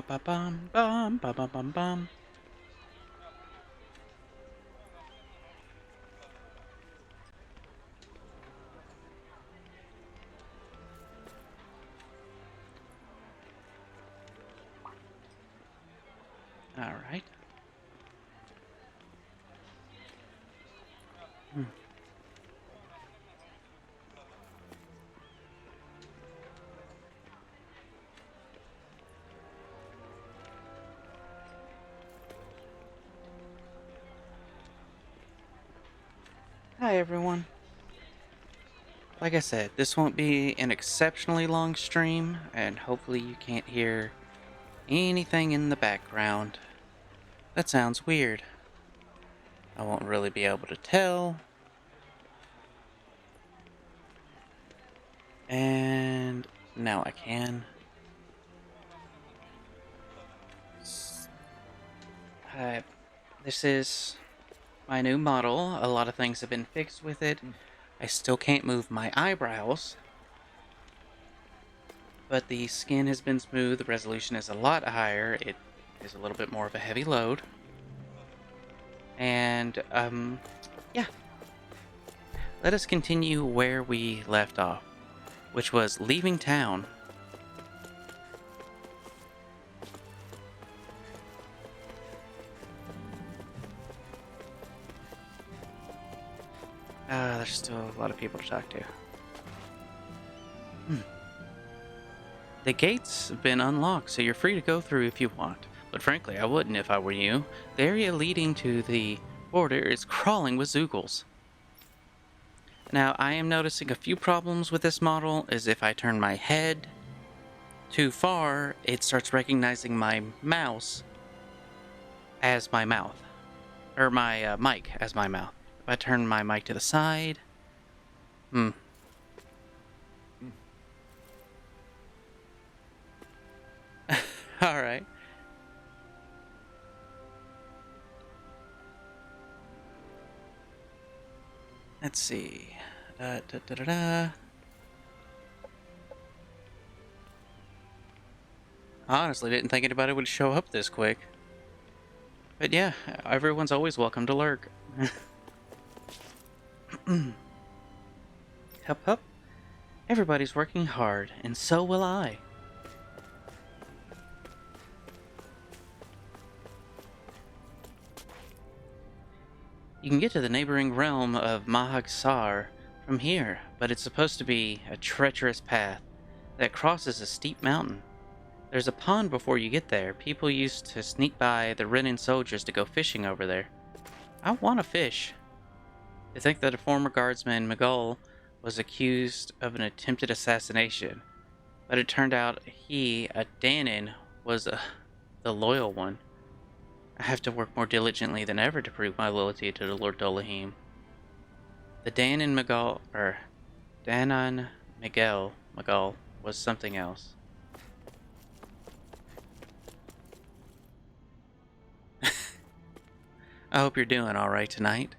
ba bum bum ba bum bum bum. All right. Hmm. Hi everyone. Like I said, this won't be an exceptionally long stream, and hopefully you can't hear anything in the background. That sounds weird. I won't really be able to tell. And now I can. Uh, this is my new model. A lot of things have been fixed with it. I still can't move my eyebrows, but the skin has been smooth. The resolution is a lot higher. It is a little bit more of a heavy load. And, yeah. Let us continue where we left off, which was leaving town. There's still a lot of people to talk to. The gates have been unlocked, so you're free to go through if you want. But frankly, I wouldn't if I were you. The area leading to the border is crawling with Zoogles. Now, I am noticing a few problems with this model, is if I turn my head too far, it starts recognizing my mouse as my mouth. Or my mic as my mouth. If I turn my mic to the side... Alright. Let's see. Honestly, didn't think anybody would show up this quick. But yeah, everyone's always welcome to lurk. Hup hup. Everybody's working hard, and so will I. You can get to the neighboring realm of Mahagsar from here, but it's supposed to be a treacherous path that crosses a steep mountain. There's a pond before you get there. People used to sneak by the Renin soldiers to go fishing over there. I want to fish. They think that a former guardsman, Miguel, was accused of an attempted assassination, but it turned out he, a Danin, was the loyal one. I have to work more diligently than ever to prove my loyalty to the Lord Dolahim. The Danon Miguel was something else. I hope you're doing alright tonight.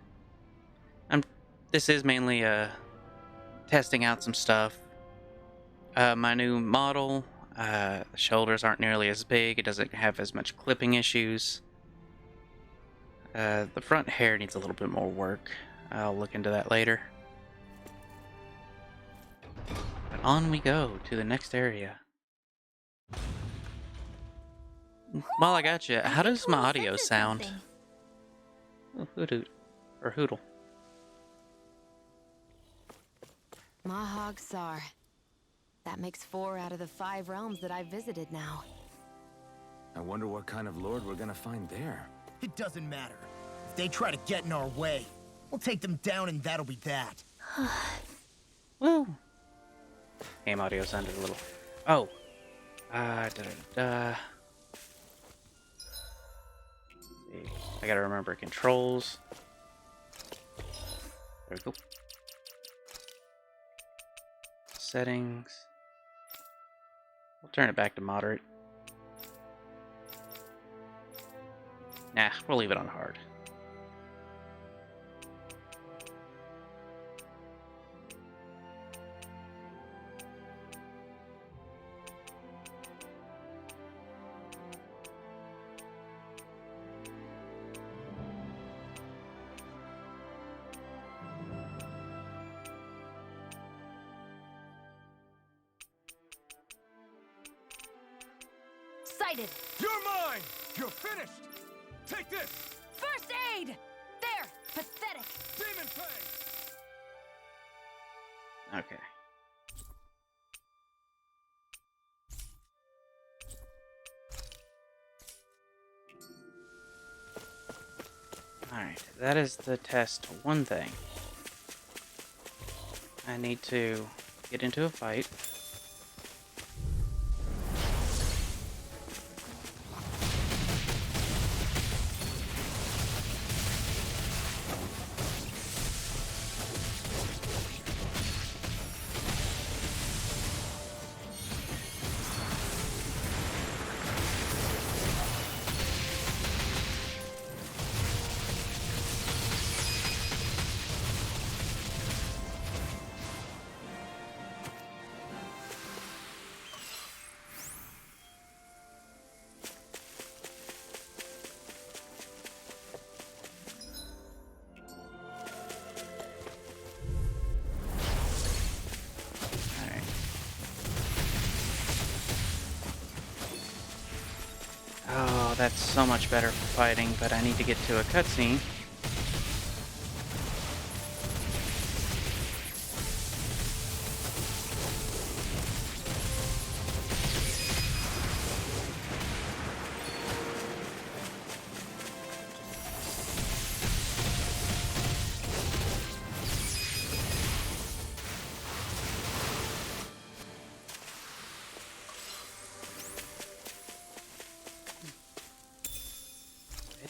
This is mainly testing out some stuff. My new model, the shoulders aren't nearly as big, it doesn't have as much clipping issues. The front hair needs a little bit more work. I'll look into that later. But on we go to the next area. While I got you, how does my audio sound? Oh, hoot or hoodle. Mahagsar. That makes 4 out of the 5 realms that I've visited now. I wonder what kind of lord we're gonna find there. It doesn't matter. If they try to get in our way, we'll take them down and that'll be that. Woo! Game audio sounded a little... Oh! I gotta remember controls. There we go. Settings. We'll turn it back to moderate. Nah, we'll leave it on hard. excited. You're mine! You're finished! Take this! First aid! There! Pathetic! Demon Fang! Okay. Alright, that is the test one thing. I need to get into a fight. Alright. Oh, that's so much better for fighting, but I need to get to a cutscene.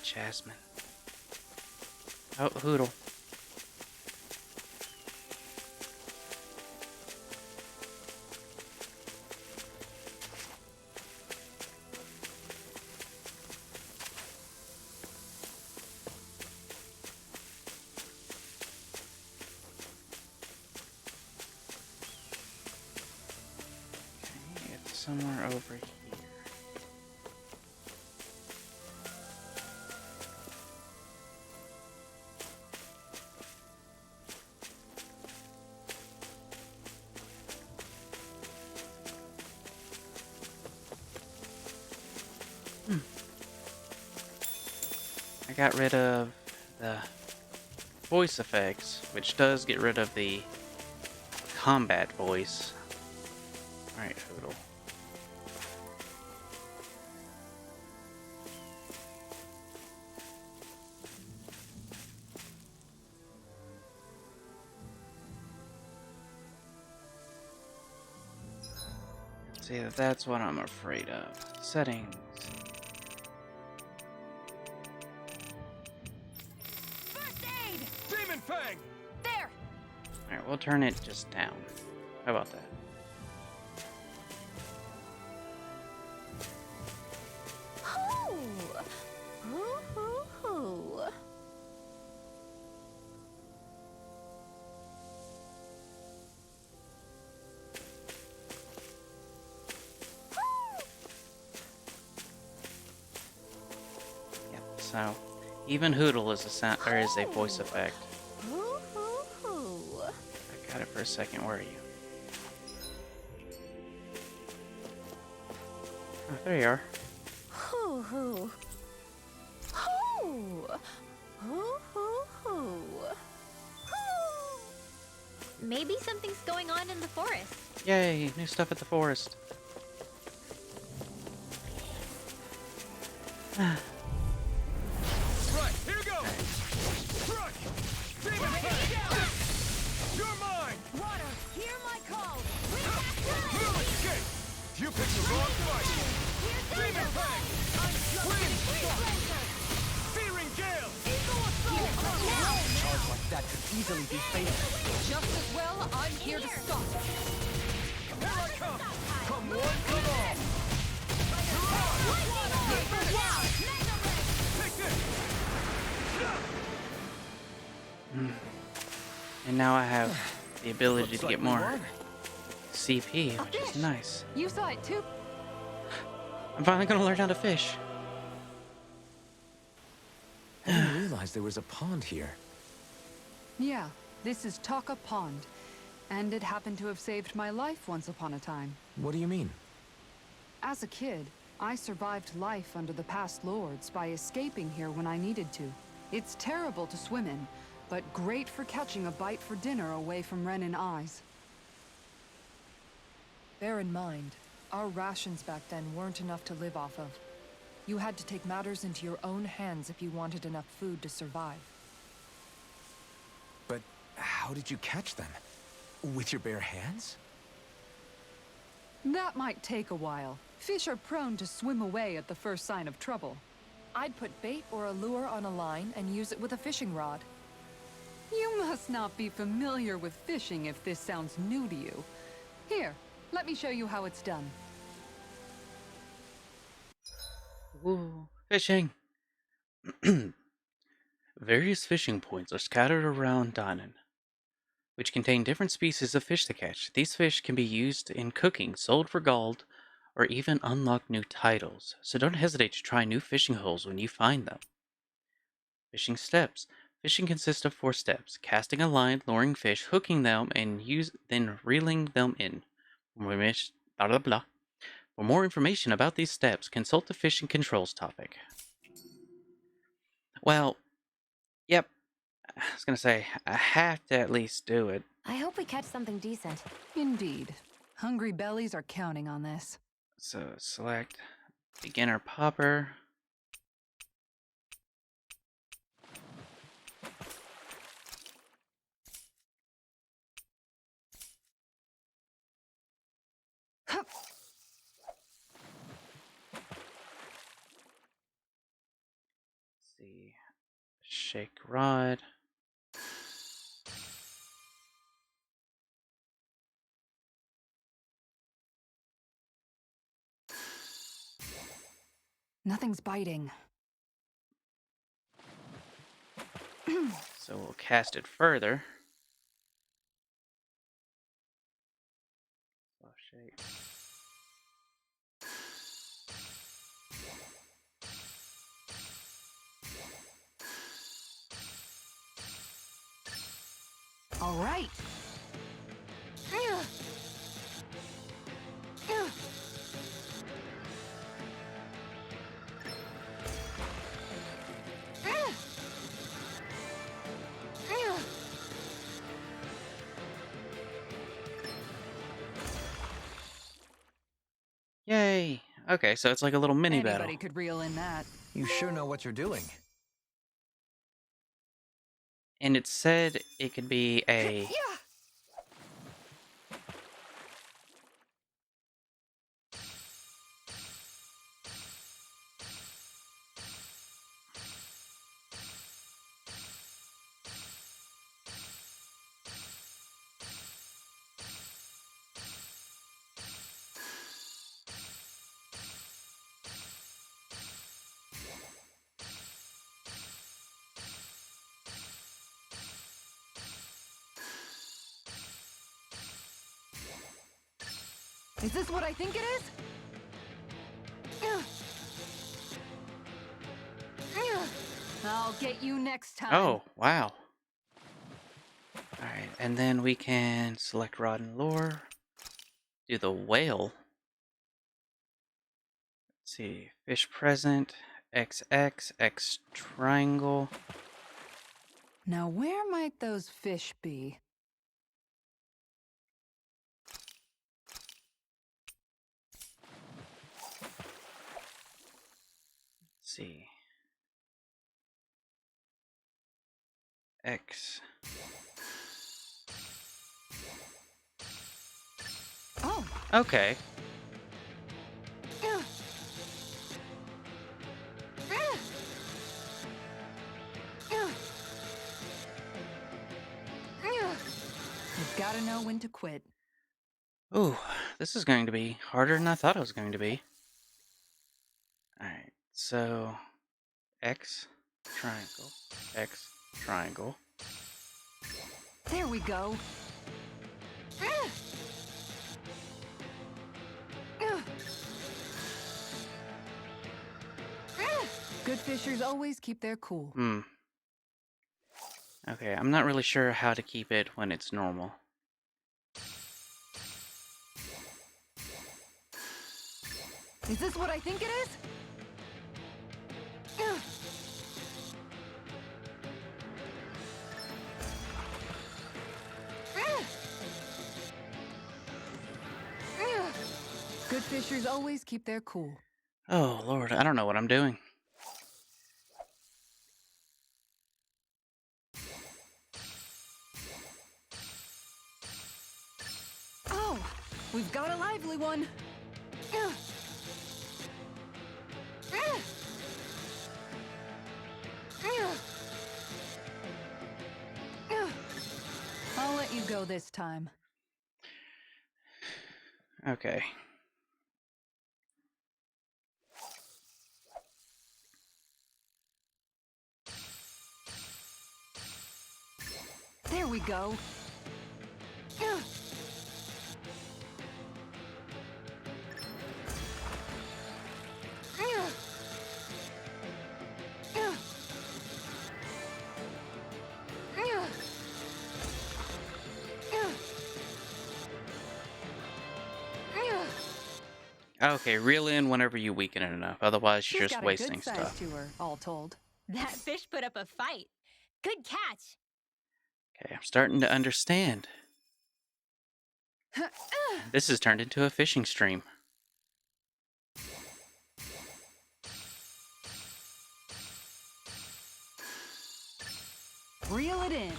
Jasmine. Oh, Hoodle. Okay, it's somewhere over here. I got rid of the voice effects, which does get rid of the combat voice. Alright, Hoodle. See, that's what I'm afraid of. Settings. First aid! Demon Fang! There! Alright, we'll turn it just down. How about that? Yep, so even Hoodle is a sound or is a voice effect. I got it for a second. Where are you? Oh, there you are. Maybe something's going on in the forest. Yay, new stuff at the forest. Right, here goes! Crush! Demon Fang! You're mine! Water, hear my call! We'll escape! You picked the wrong fight! Demon Fang! Wind Storm! Searing Gale! A charge like that could easily be fatal. Just as well, I'm here to stop it. Here I come! Come one, come all! Take this! And now I have the ability Looks to like get we more won. CP, which is nice. You saw it too. I'm finally gonna learn how to fish. I didn't realize there was a pond here. Yeah, this is Taka Pond. And it happened to have saved my life once upon a time. What do you mean? As a kid, I survived life under the past lords by escaping here when I needed to. It's terrible to swim in, but great for catching a bite for dinner away from Ren and eyes. Bear in mind, our rations back then weren't enough to live off of. You had to take matters into your own hands if you wanted enough food to survive. But how did you catch them? With your bare hands? That might take a while. Fish are prone to swim away at the first sign of trouble. I'd put bait or a lure on a line and use it with a fishing rod. You must not be familiar with fishing if this sounds new to you. Here, let me show you how it's done. Ooh, fishing. Various fishing points are scattered around Dinan, which contain different species of fish to catch. These fish can be used in cooking, sold for gold, or even unlock new titles. So don't hesitate to try new fishing holes when you find them. Fishing steps. Fishing consists of 4 steps: casting a line, luring fish, hooking them, and then reeling them in. Blah, blah, blah. For more information about these steps, consult the fishing controls topic. Well, yep. I was gonna say, I have to at least do it. I hope we catch something decent. Indeed. Hungry bellies are counting on this. So select beginner popper. See, shake rod. Nothing's biting. So we'll cast it further. Soft shake. All right. Yay! Okay, so it's like a little mini battle. Anybody could reel in that. You sure know what you're doing. And it said it could be a... Is this what I think it is? I'll get you next time. Oh, wow. Alright, and then we can select rod and lure. Do the whale. Let's see. Fish present. XX. X triangle. Now where might those fish be? Let's see. X. Oh. Okay. You've got to know when to quit. Ooh, this is going to be harder than I thought it was going to be. Alright, so X triangle. X triangle. There we go. Good fishers always keep their cool. Okay, I'm not really sure how to keep it when it's normal. Is this what I think it is? Good fishers always keep their cool. Oh, Lord, I don't know what I'm doing. Oh, we've got a lively one. I'll let you go this time. Okay. There we go. Okay, reel in whenever you weaken it enough. Otherwise, you're She's just got a wasting good size stuff. to her, all told. That fish put up a fight. Good catch. Okay, I'm starting to understand. This has turned into a fishing stream. Reel it in.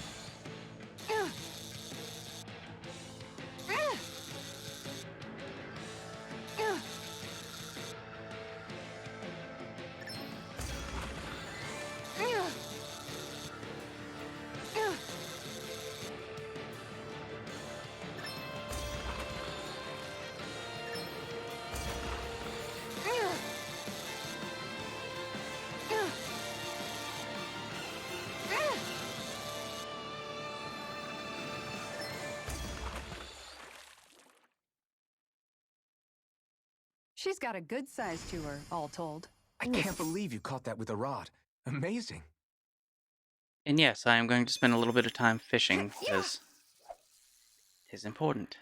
She's got a good size to her, all told. I can't believe you caught that with a rod. Amazing. And yes, I am going to spend a little bit of time fishing, because it is important.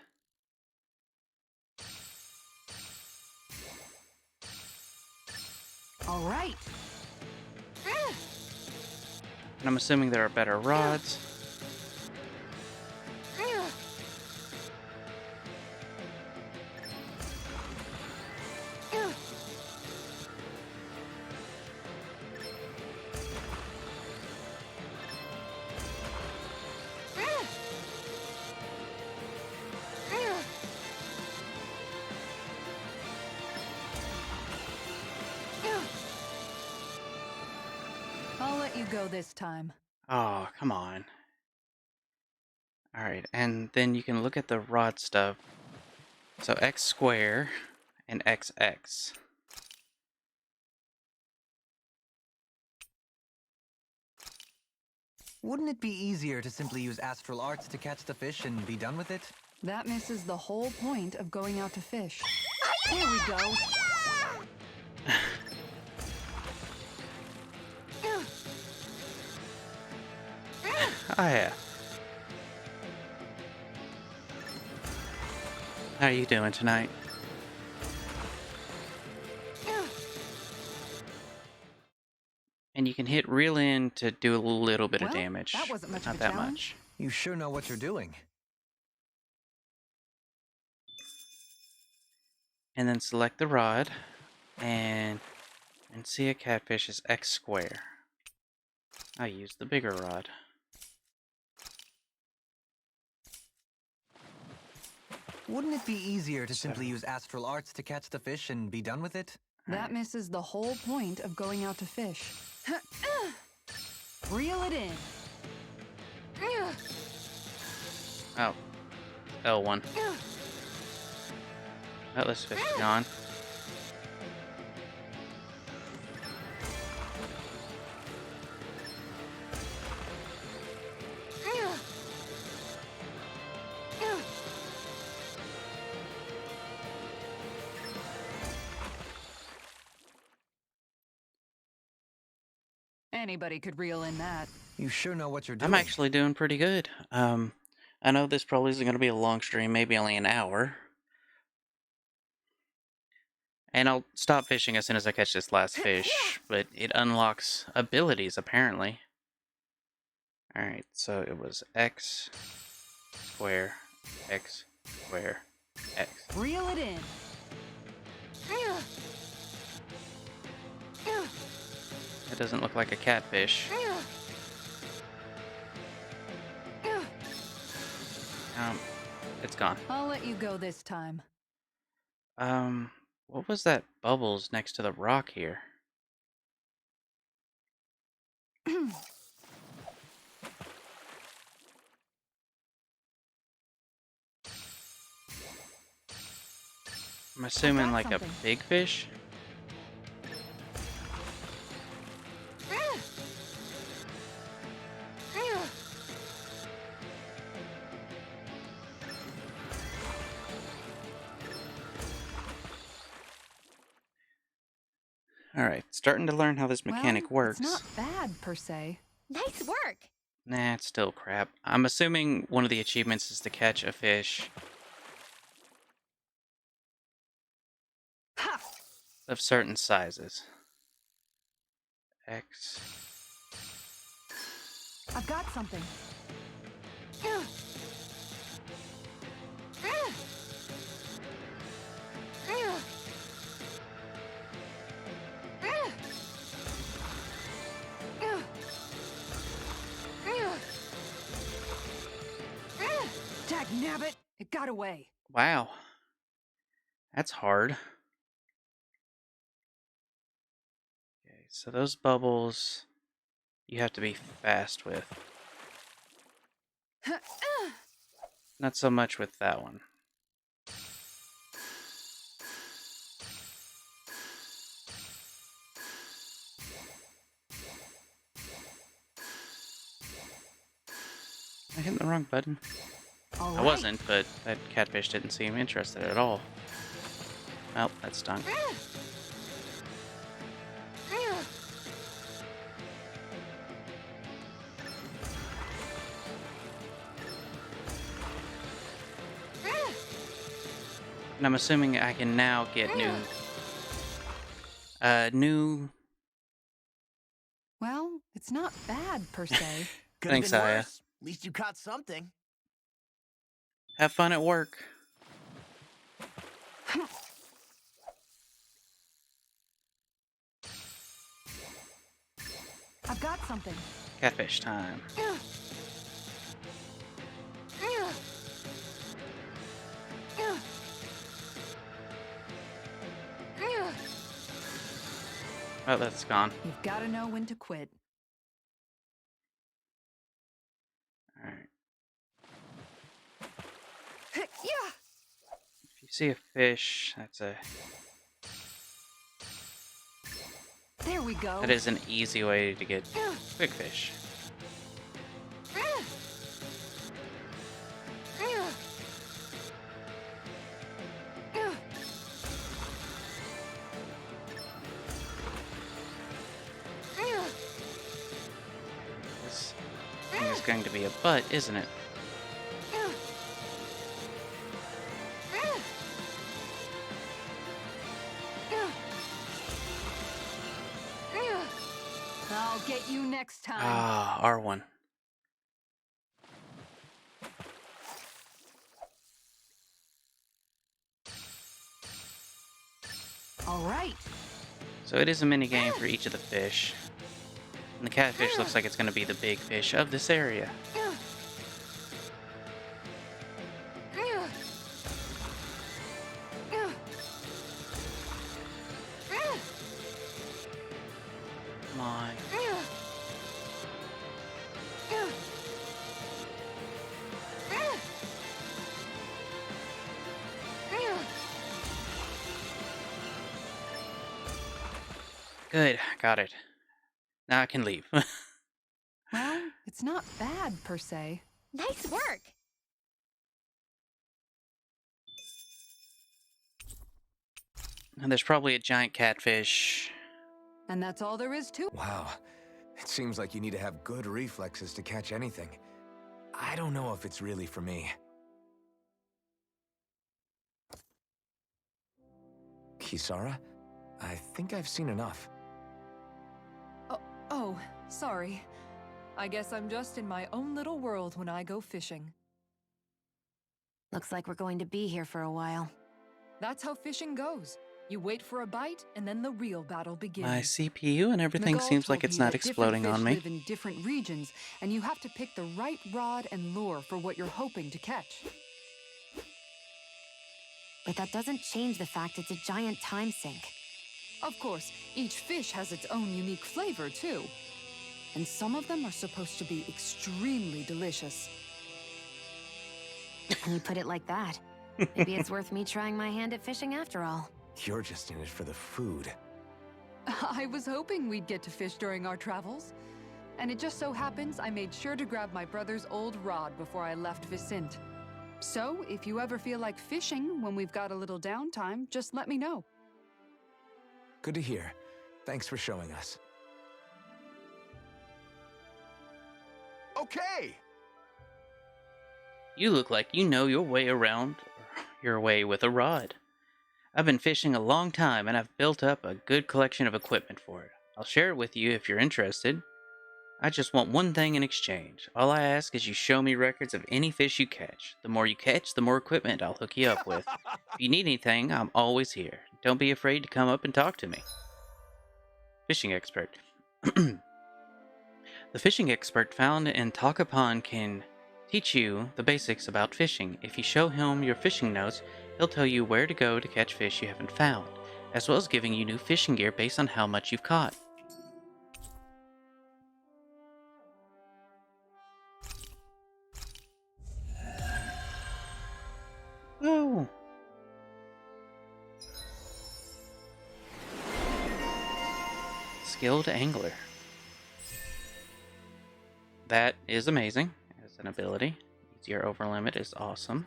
All right. And I'm assuming there are better rods. I'll let you go this time. Oh, come on. Alright, and then you can look at the rod stuff. So x square and xx. Wouldn't it be easier to simply use astral arts to catch the fish and be done with it? That misses the whole point of going out to fish. Here we go. Oh yeah. How are you doing tonight? And you can hit reel in to do a little bit of Well, damage. that wasn't much Not of a that challenge. much. You sure know what you're doing. And then select the rod and see a catfish is x square. I use the bigger rod. Wouldn't it be easier to simply So- use astral arts to catch the fish and be done with it? That misses the whole point of going out to fish. Reel it in. Oh. L1. Oh, this fish is gone. Anybody could reel in that. You sure know what you're doing. I'm actually doing pretty good. I know this probably isn't going to be a long stream, maybe only an hour. And I'll stop fishing as soon as I catch this last fish, but it unlocks abilities, apparently. Alright, so it was X, square, X, square, X. Reel it in. It doesn't look like a catfish. It's gone. I'll let you go this time. What was that bubbles next to the rock here? I'm assuming like a something. big fish? Alright, starting to learn how this mechanic Well, works. It's not bad, per se. Nice work. Nah, it's still crap. I'm assuming one of the achievements is to catch a fish Ha! of certain sizes. X. I've got something. Dagnabbit! It got away. Wow. That's hard. Okay, so those bubbles you have to be fast with. Not so much with that one. Am I hitting the wrong button? All I right. wasn't, but that catfish didn't seem interested at all. Well, that stunk. And I'm assuming I can now get new... Well, it's not bad, per se. Could have Thanks, been Aya. worse. At least you caught something. Have fun at work. I've got something. Catfish time. Oh, that's gone. You've got to know when to quit. Alright. Yeah. If you see a fish, that's a... There we go. That is an easy way to get quick fish. This thing is going to be a butt, isn't it? I'll get you next time. Ah, R1. All right. So it is a mini game for each of the fish. And the catfish looks like it's going to be the big fish of this area. Come on. Good, got it. Now I can leave. Well, it's not bad, per se. Nice work. And there's probably a giant catfish. And that's all there is to it. Wow. It seems like you need to have good reflexes to catch anything. I don't know if it's really for me. Kisara? I think I've seen enough. Oh, sorry. I guess I'm just in my own little world when I go fishing. Looks like we're going to be here for a while. That's how fishing goes. You wait for a bite, and then the real battle begins. My CPU and everything Miguel seems like told it's me not that exploding different on fish me. live in different regions, and you have to pick the right rod and lure for what you're hoping to catch. But that doesn't change the fact it's a giant time sink. Of course, each fish has its own unique flavor, too. And some of them are supposed to be extremely delicious. When you put it like that, maybe it's worth me trying my hand at fishing after all. You're just in it for the food. I was hoping we'd get to fish during our travels. And it just so happens I made sure to grab my brother's old rod before I left Vicente. So, if you ever feel like fishing when we've got a little downtime, just let me know. Good to hear. Thanks for showing us. Okay! You look like you know your way around your way with a rod. I've been fishing a long time and I've built up a good collection of equipment for it. I'll share it with you if you're interested. I just want one thing in exchange. All I ask is you show me records of any fish you catch. The more you catch, the more equipment I'll hook you up with. If you need anything, I'm always here. Don't be afraid to come up and talk to me. Fishing expert. The fishing expert found in Taka Pond can teach you the basics about fishing. If you show him your fishing notes, he'll tell you where to go to catch fish you haven't found, as well as giving you new fishing gear based on how much you've caught. Whoa! Skilled angler. That is amazing as an ability. Easier over limit is awesome.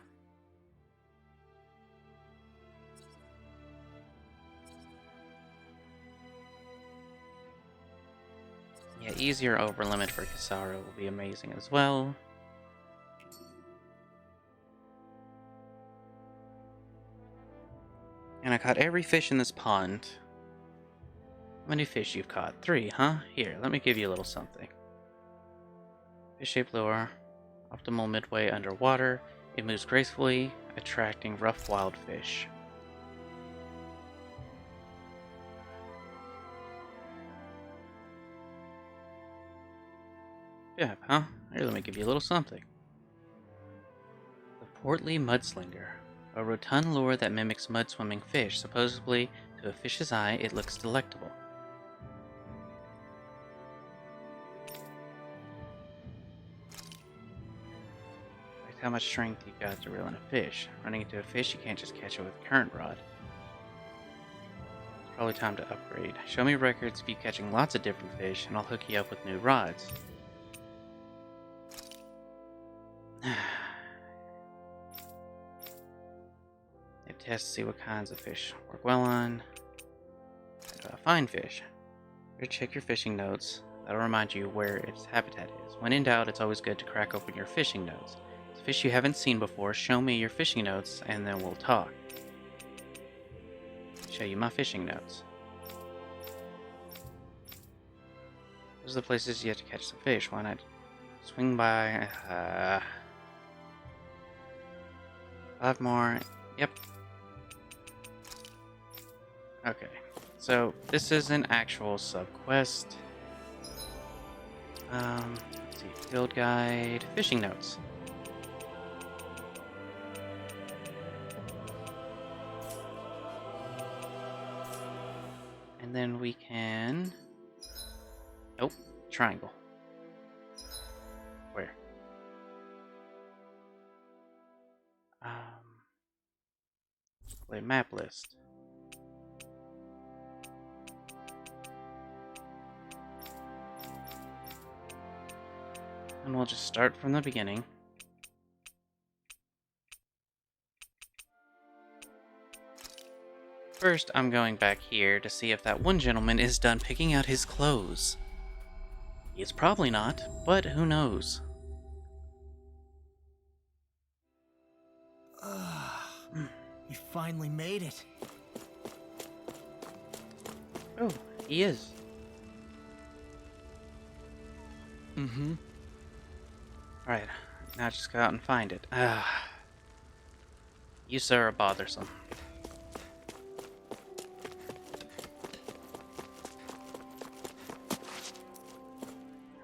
Yeah, easier over limit for Kisara will be amazing as well. And I caught every fish in this pond. How many fish you've caught? 3, huh? Here, let me give you a little something. Fish-shaped lure. Optimal midway underwater. It moves gracefully, attracting rough wild fish. Yeah, huh? Here, let me give you a little something. The portly mudslinger. A rotund lure that mimics mud-swimming fish. Supposedly, to a fish's eye, it looks delectable. Like how much strength you've got to reel in a fish. Running into a fish, you can't just catch it with a current rod. It's probably time to upgrade. Show me records of you catching lots of different fish, and I'll hook you up with new rods. Test to see what kinds of fish work well on. Find fish. Here, check your fishing notes. That'll remind you where its habitat is. When in doubt, it's always good to crack open your fishing notes. If fish you haven't seen before, show me your fishing notes and then we'll talk. Show you my fishing notes. Those are the places you have to catch some fish. Why not swing by? 5 more. Yep. Okay, so this is an actual sub-quest. Let's see, field guide, fishing notes. And then we can... Oh, triangle. Where? Play map list. And we'll just start from the beginning. First, I'm going back here to see if that one gentleman is done picking out his clothes. He is probably not, but who knows? We finally made it. Oh, he is. Mm-hmm. Alright, now just go out and find it. You, sir, are bothersome.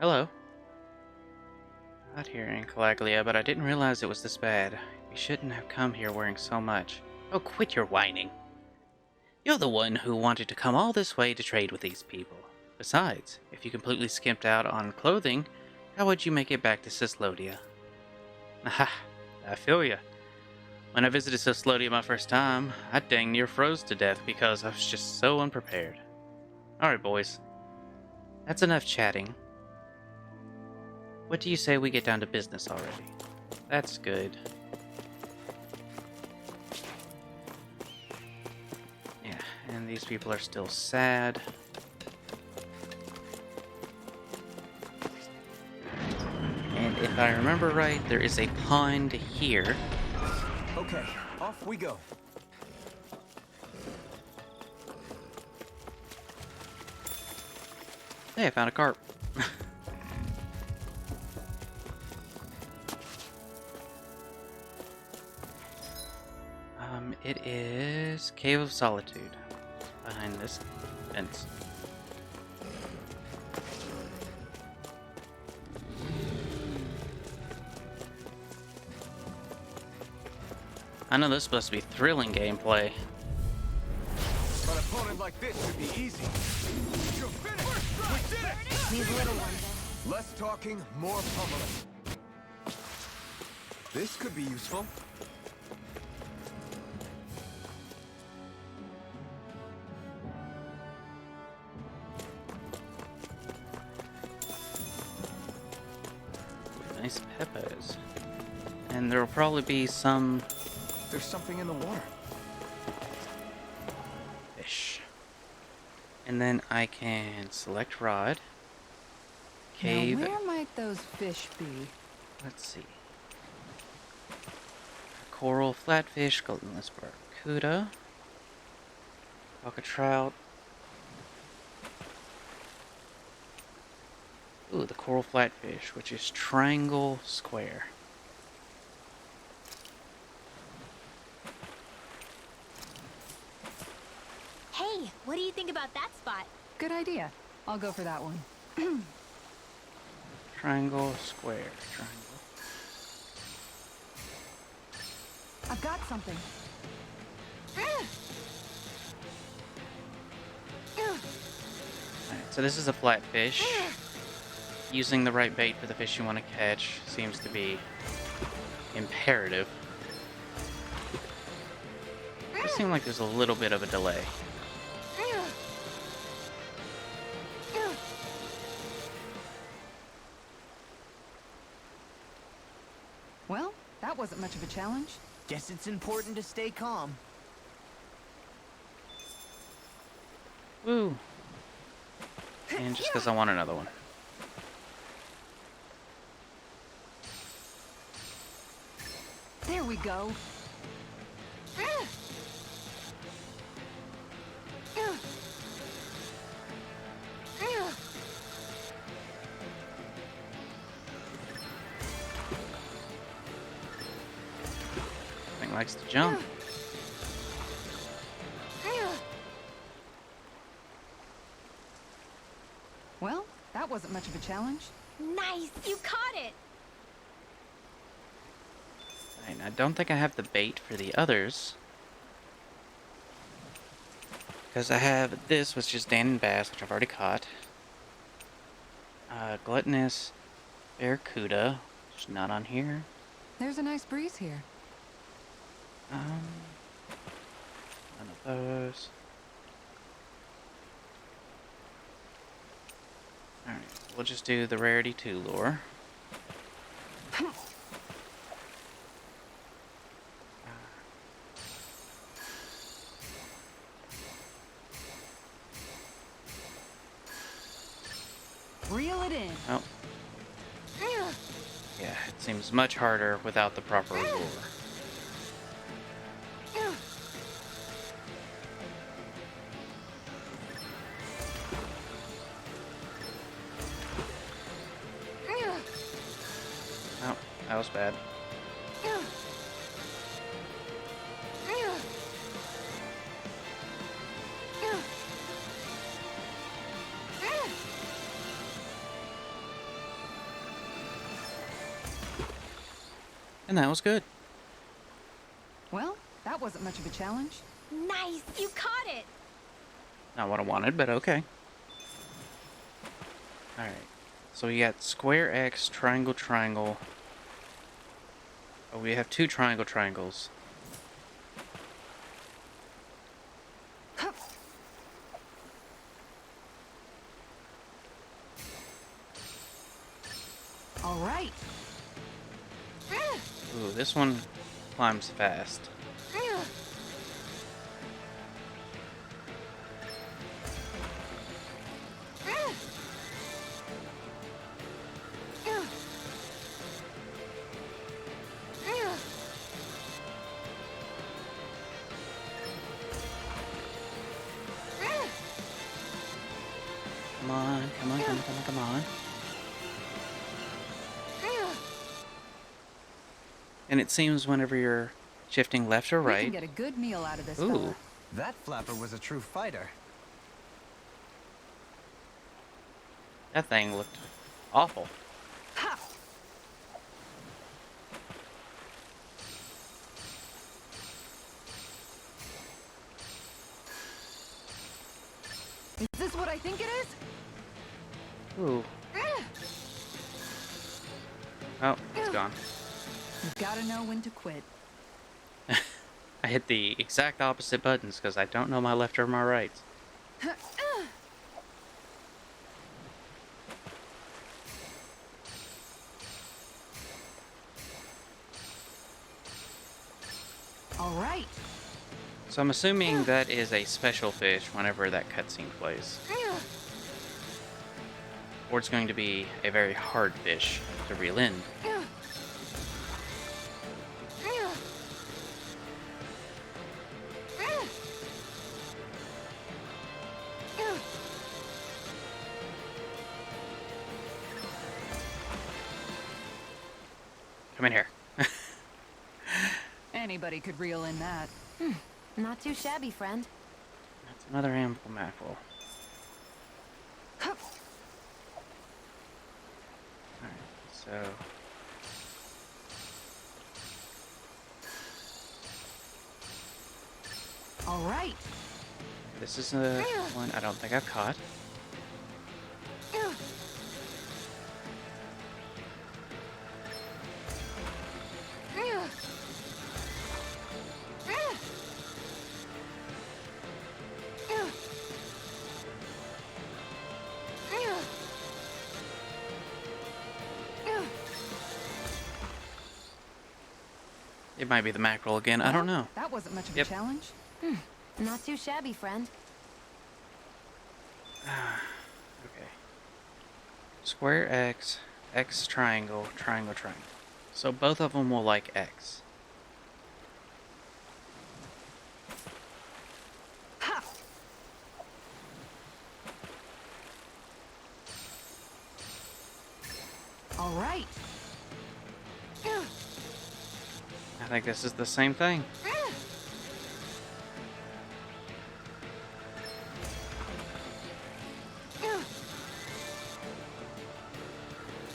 Hello. Out here in Calaglia, but I didn't realize it was this bad. You shouldn't have come here wearing so much. Oh, quit your whining. You're the one who wanted to come all this way to trade with these people. Besides, if you completely skimped out on clothing, how would you make it back to Cislodia? Aha, I feel ya. When I visited Cislodia my first time, I dang near froze to death because I was just so unprepared. Alright, boys. That's enough chatting. What do you say we get down to business already? That's good. Yeah, and these people are still sad. And if I remember right, there is a pond here. Okay, off we go. Hey, I found a carp. It is Cave of Solitude. Behind this fence. I know this is supposed to be thrilling gameplay. An opponent like this should be easy. You're finished! We did it! These little ones. Less talking, more pummeling. This could be useful. Nice peppers. And there will probably be some There's something in the water. fish. And then I can select rod. Cave. Now, where might those fish be? Let's see. Coral, flatfish, goldenless barracuda, pocket trout. Ooh, the coral flatfish, which is triangle square. Hey, what do you think about that spot? Good idea. I'll go for that one. Triangle, square, triangle. I've got something. Alright, so this is a flatfish. Using the right bait for the fish you want to catch seems to be imperative. It seems like there's a little bit of a delay. Well, that wasn't much of a challenge. Guess it's important to stay calm. Woo! And just because I want another one. There we go. Thing likes to jump. Well, that wasn't much of a challenge. Nice! You caught it! And I don't think I have the bait for the others. Because I have this, which is Dan and Bass, which I've already caught. Gluttonous barracuda, which is not on here. There's a nice breeze here. None of those. Alright, we'll just do the Rarity 2 lure. Reel it in. Oh. Yeah, it seems much harder without the proper lure. was bad. And that was good. Well, that wasn't much of a challenge. Nice! You caught it! Not what I wanted, but okay. Alright. So we got square X, triangle, triangle. Oh, we have 2 triangle, triangles. All right. Ooh, this one climbs fast. Come on, come on, come on, come on, come on. And it seems whenever you're shifting left or We can right. get a good meal out of this Ooh. fella. That flapper was a true fighter. That thing looked awful. Ha! Is this what I think it is? Ooh. Oh, it's gone. You gotta know when to quit. I hit the exact opposite buttons because I don't know my left or my right. All right. So I'm assuming that is a special fish whenever that cutscene plays. Or it's going to be a very hard fish to reel in. Come in here. Anybody could reel in that. Not too shabby, friend. That's another ample mackerel. Alright, so... All right. This is the one I don't think I've caught. It might be the mackerel again. I don't know. That wasn't much of Yep. a challenge. Not too shabby, friend. Okay. Square X, X triangle, triangle, triangle. So both of them will like X. Ha! All right. I think this is the same thing.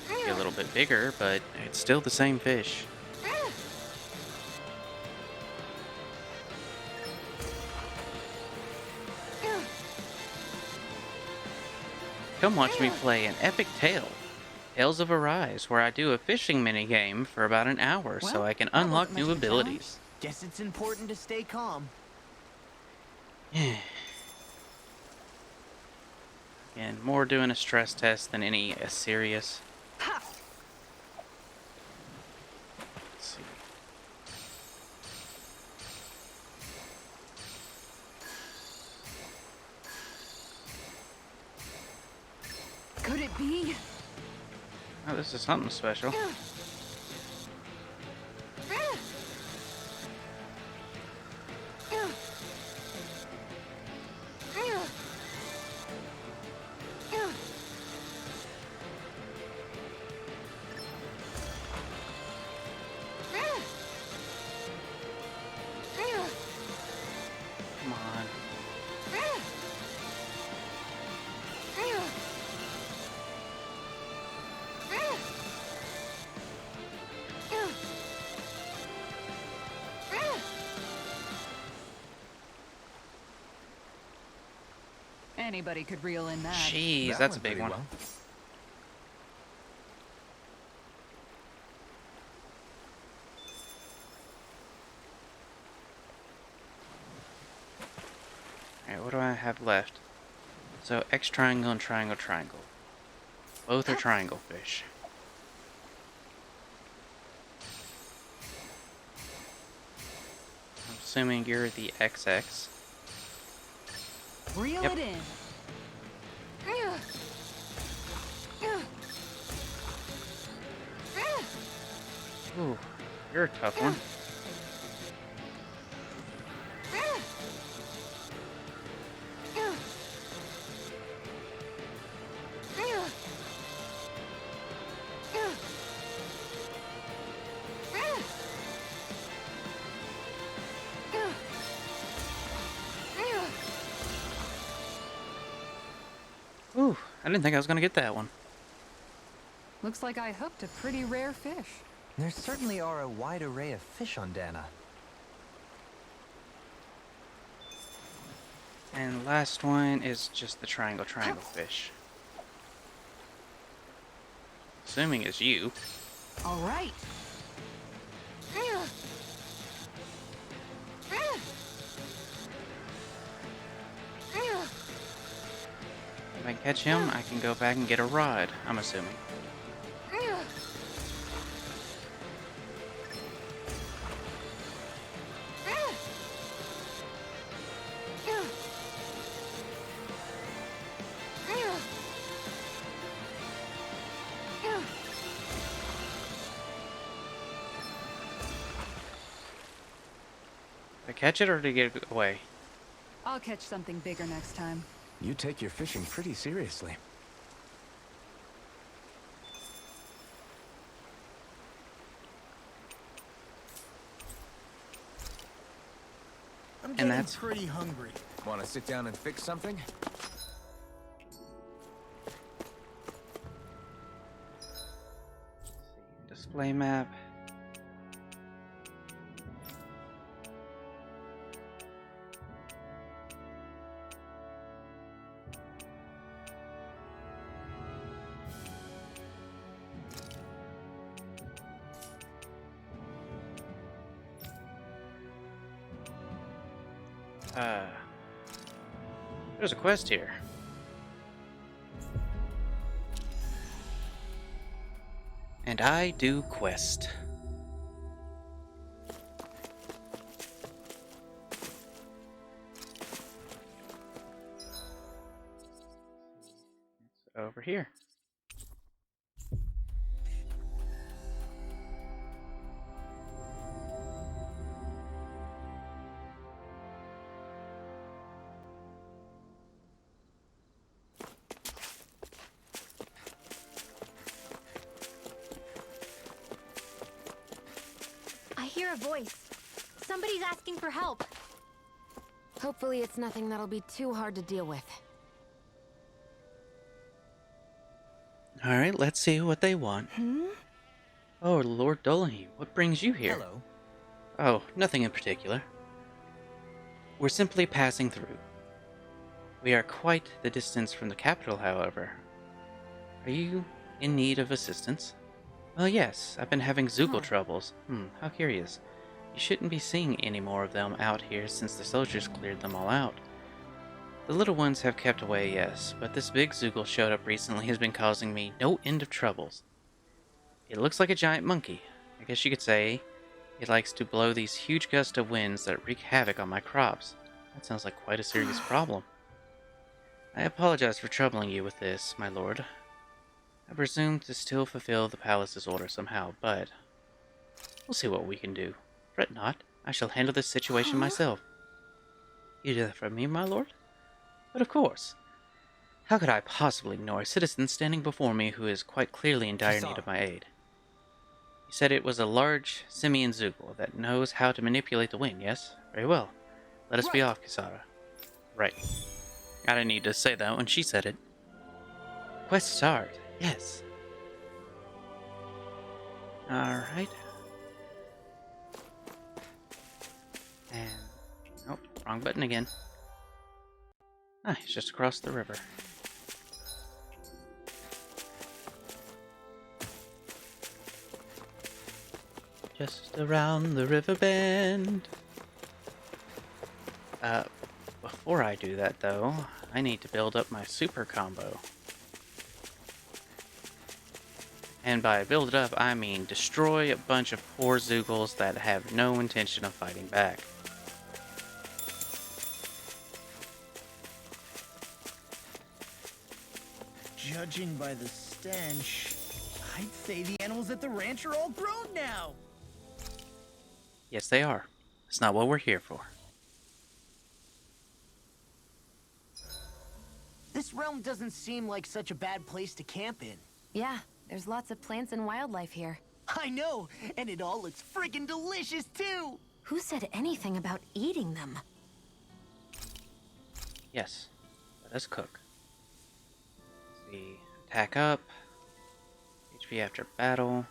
Be a little bit bigger, but it's still the same fish. Come watch me play an epic tale, Tales of Arise, where I do a fishing minigame for about an hour so Well, I can that wasn't unlock much new of a challenge. abilities. Guess it's important to stay calm. And more doing a stress test than any serious. Ha! Let's see. Could it be? Oh, this is something special. Anybody could reel in that. Jeez, That that's a went big pretty one. well. Alright, what do I have left? So, X triangle and triangle triangle. Both are triangle fish. I'm assuming you're the XX. Reel Yep. it in. Ooh, you're a tough one. Ooh, I didn't think I was gonna get that one. Looks like I hooked a pretty rare fish. There certainly are a wide array of fish on Dana. And the last one is just the triangle triangle fish. Assuming it's you. All right. If I catch him, I can go back and get a rod, I'm assuming. Did I catch it or did it get away? I'll catch something bigger next time. You take your fishing pretty seriously. I'm getting that's- pretty hungry. Want to sit down and fix something? Display map. There's a quest here. And I do quest. It's over here. I hear a voice. Somebody's asking for help. Hopefully it's nothing that'll be too hard to deal with. Alright, let's see what they want. Oh, Lord Dolahine, what brings you here? Hello. Oh, nothing in particular. We're simply passing through. We are quite the distance from the capital, however. Are you in need of assistance? Well, yes, I've been having Zoogle troubles. How curious. You shouldn't be seeing any more of them out here since the soldiers cleared them all out. The little ones have kept away, yes, but this big Zoogle showed up recently has been causing me no end of troubles. It looks like a giant monkey. I guess you could say it likes to blow these huge gusts of winds that wreak havoc on my crops. That sounds like quite a serious problem. I apologize for troubling you with this, my lord. I presume to still fulfill the palace's order somehow, but we'll see what we can do. Fret not, I shall handle this situation myself. You do that for me, my lord? But of course. How could I possibly ignore a citizen standing before me who is quite clearly in dire need of my aid? You said it was a large simian Zoogle that knows how to manipulate the wind, yes? Very well. Let us be off, Kisara. Right. I didn't need to say that when she said it. Quest start. Yes. Alright. And... oh, wrong button again. Ah, it's just across the river. Just around the river bend. Before I do that though, I need to build up my super combo. And by build it up, I mean destroy a bunch of poor Zoogles that have no intention of fighting back. Judging by the stench, I'd say the animals at the ranch are all grown now. Yes, they are. It's not what we're here for. This realm doesn't seem like such a bad place to camp in. Yeah, there's lots of plants and wildlife here. I know, and it all looks friggin' delicious too! Who said anything about eating them? Yes, let us cook. Let's see. Attack up. HP after battle.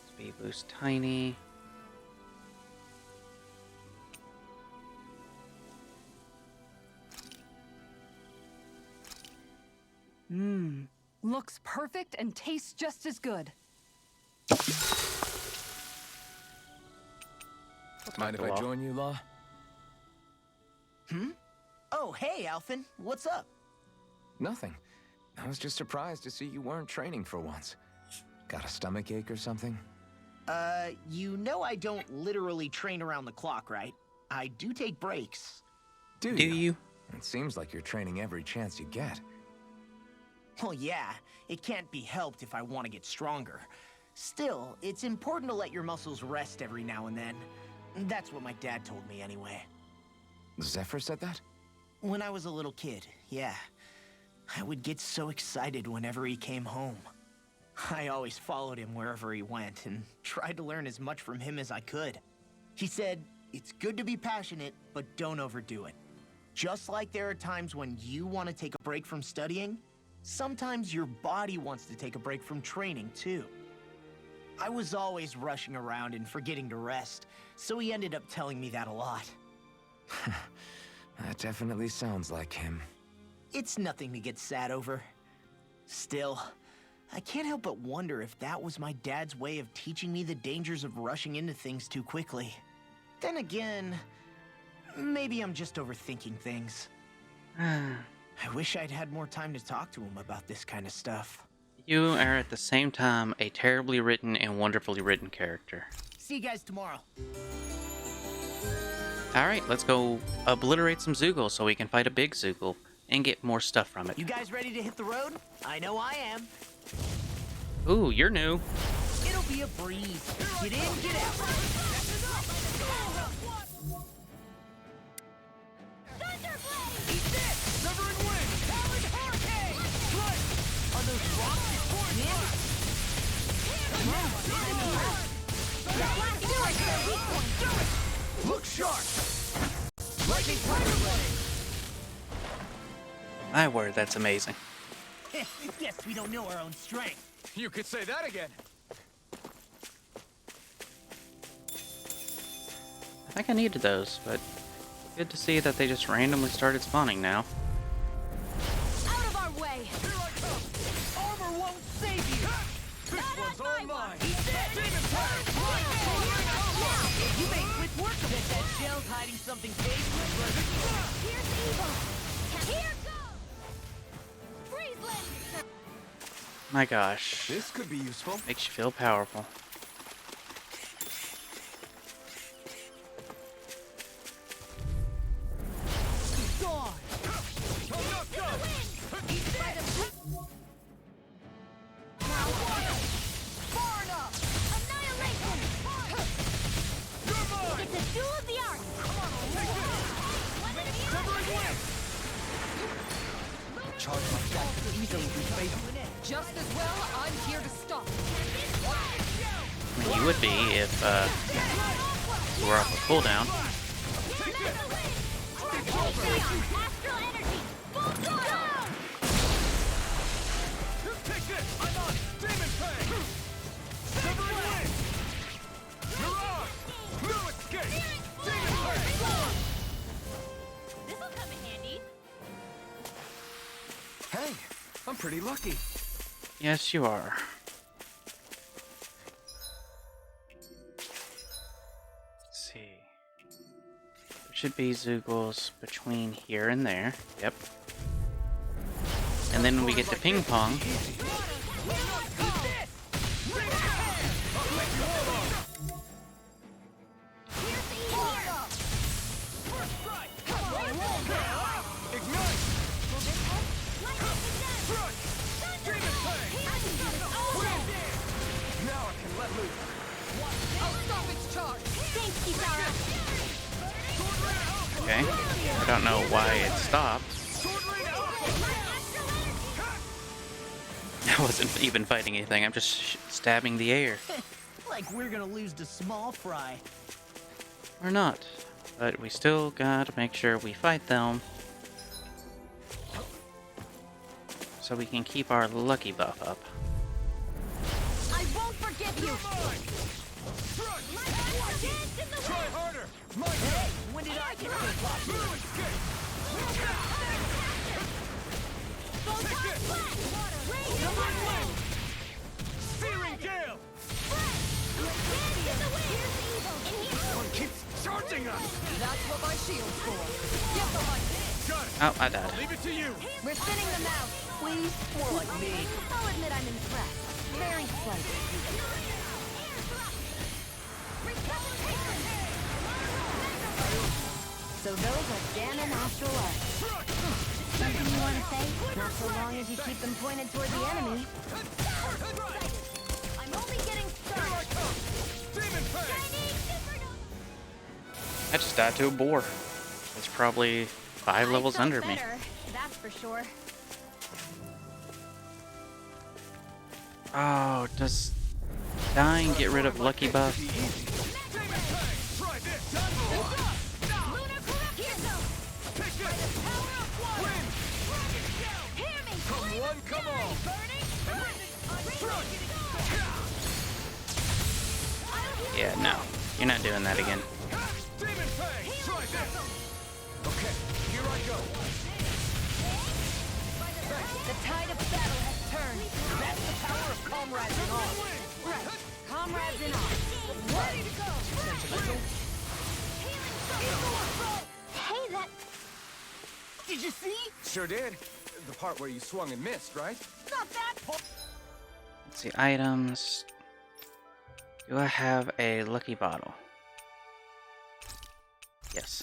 Speed boost tiny. Looks perfect and tastes just as good. Mind if I join you, Law? Oh, hey, Alphen. What's up? Nothing. I was just surprised to see you weren't training for once. Got a stomach ache or something? You know I don't literally train around the clock, right? I do take breaks. Do Do you? you? It seems like you're training every chance you get. Well, yeah, it can't be helped if I want to get stronger. Still, it's important to let your muscles rest every now and then. That's what my dad told me anyway. Zephyr said that? When I was a little kid, yeah. I would get so excited whenever he came home. I always followed him wherever he went and tried to learn as much from him as I could. He said, it's good to be passionate, but don't overdo it. Just like there are times when you want to take a break from studying, sometimes your body wants to take a break from training, too. I was always rushing around and forgetting to rest, so he ended up telling me that a lot. That definitely sounds like him. It's nothing to get sad over. Still, I can't help but wonder if that was my dad's way of teaching me the dangers of rushing into things too quickly. Then again, maybe I'm just overthinking things. I wish I'd had more time to talk to him about this kind of stuff. You are at the same time a terribly written and wonderfully written character. See you guys tomorrow. Alright, let's go obliterate some Zoogles so we can fight a big Zoogle and get more stuff from it. You guys ready to hit the road? I know I am. Ooh, you're new. It'll be a breeze. Get in, get out. Eat this! Severing wind! Howling hurricane! Strike! Are those rocks important? Look sharp! Lightning tiger blade! My word, that's amazing. Guess we don't know our own strength. You could say that again. I think I needed those, but good to see that they just randomly started spawning now. Out of our way! Here I come! Armor won't save you. This one's all mine! Eat this. Demon Fire! You made quick work of it. That shell's hiding something tasty. Here's evil! Here goes! Freeze Lancer! My gosh, This could be useful. makes you feel powerful. Gone. Coming up, go! Eat this! Far enough. Annihilation! You're mine! It's a duel of the arts! Severing wind! Charge like that could easily be fatal. Just as well, I'm here to stop. I mean, you would be if you were off a cooldown. Astral energy! Full throttle! Take this! I'm on it! Demon Fang! Severing wind! You're on! I'm pretty lucky. Yes, you are. Let's see. There should be Zoogles between here and there. Yep. And then we get to ping pong. Okay. I don't know why it stopped. I wasn't even fighting anything. I'm just stabbing the air. Like we're gonna lose to Small Fry. Or not. But we still gotta make sure we fight them. So we can keep our lucky buff up. I won't forget you. Try harder! Hey, when did I get so popular? Searing Gale! One keeps charging us! That's what my shield's for. Get behind me. Got it! Oh, I died. Leave it to you! We're thinning them out. Please, more like me. I'll admit I'm impressed. Very slightly. So those are Ganon Astral Arcs. Something you want to say? Not so long as you keep them pointed toward the enemy. I'm only getting started. Demon Fang! I just died to a boar. It's probably 5 levels under me. That's for sure. Oh, does dying get rid of lucky buff? Try this! Come one, come all! Yeah, no. You're not doing that again. Demon Fang! Try this! Okay, here I go! The tide of battle has turned. That's the power of comrades in arms. Right. Comrades in arms. Ready to go. Hey, that... Did you see? Sure did. The part where you swung and missed, right? Not that... Let's see, items. Do I have a lucky bottle? Yes.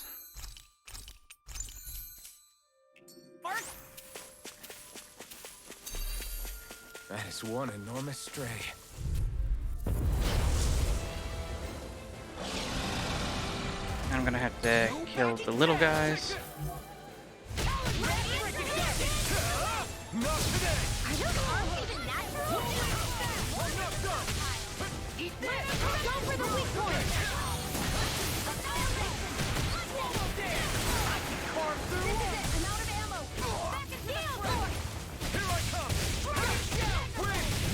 That is one enormous stray. I'm gonna have to kill the little guys. Not today! Are those arms even natural? Eat this! Go for the weak point! This is it! I'm out of ammo! Back and down! Here I come!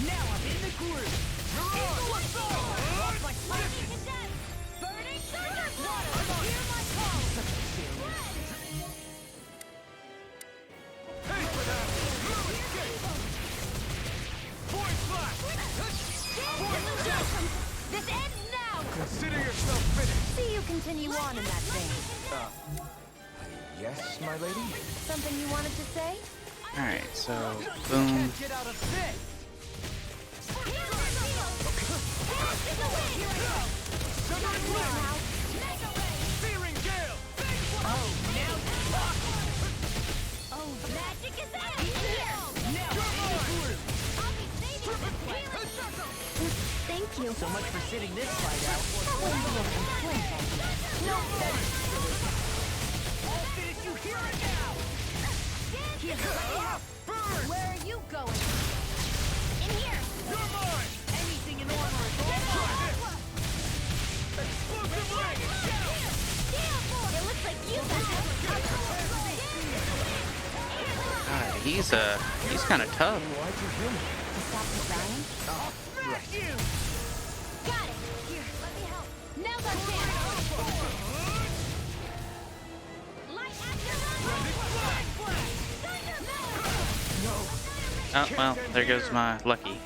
Now I'm in the groove. Burning thunderclap! Hear my call! Pay for that! Void Flash! This ends now! Consider yourself finished! See you continue on in that vein. Yes, my lady? Something you wanted to say? Alright, so boom. Get out of this. Searing Gale! Oh, magic is out! Here! Thank you. So much for sitting this fight out. That wouldn't be a complaint, I guess. No thanks. I'll finish you here and now. Here, let me help. Burn! Where are you going? In here. You're mine! Anything in armor is all mine. Explosive ring! It looks like you got it. God, he's kind of tough. To stop the dying? Smash you! Got it. Here, let me help. Now's our chance. Light after run. Thunder! Oh, well, there goes my lucky.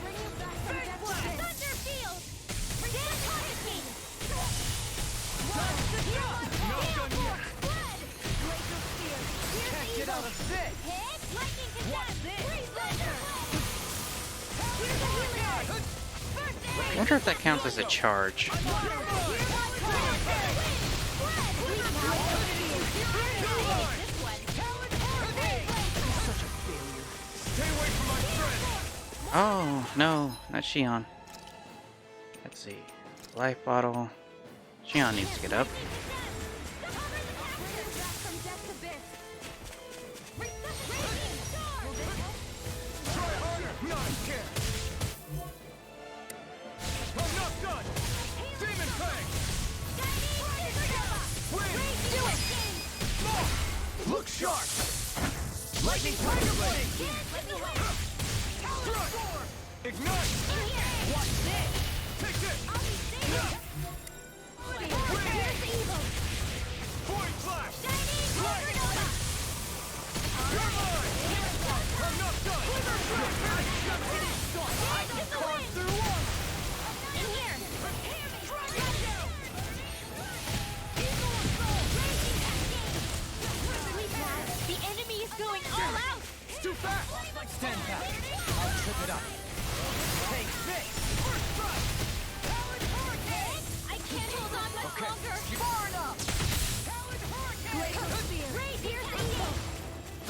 I wonder if that counts as a charge. Oh, no, not Shion. Let's see. Life bottle. Shion needs to get up. Look sharp! Lightning Tiger Blade! Ignite! Watch this! Take this! Void Flash! Right! You're mine! I'm not done! I can carve through one! In here! The enemy is going all out! It's too fast! Stand back! I'll trip it up! Take this! First strike! I can't hold on much Okay. longer! Far enough! Raise here, evil!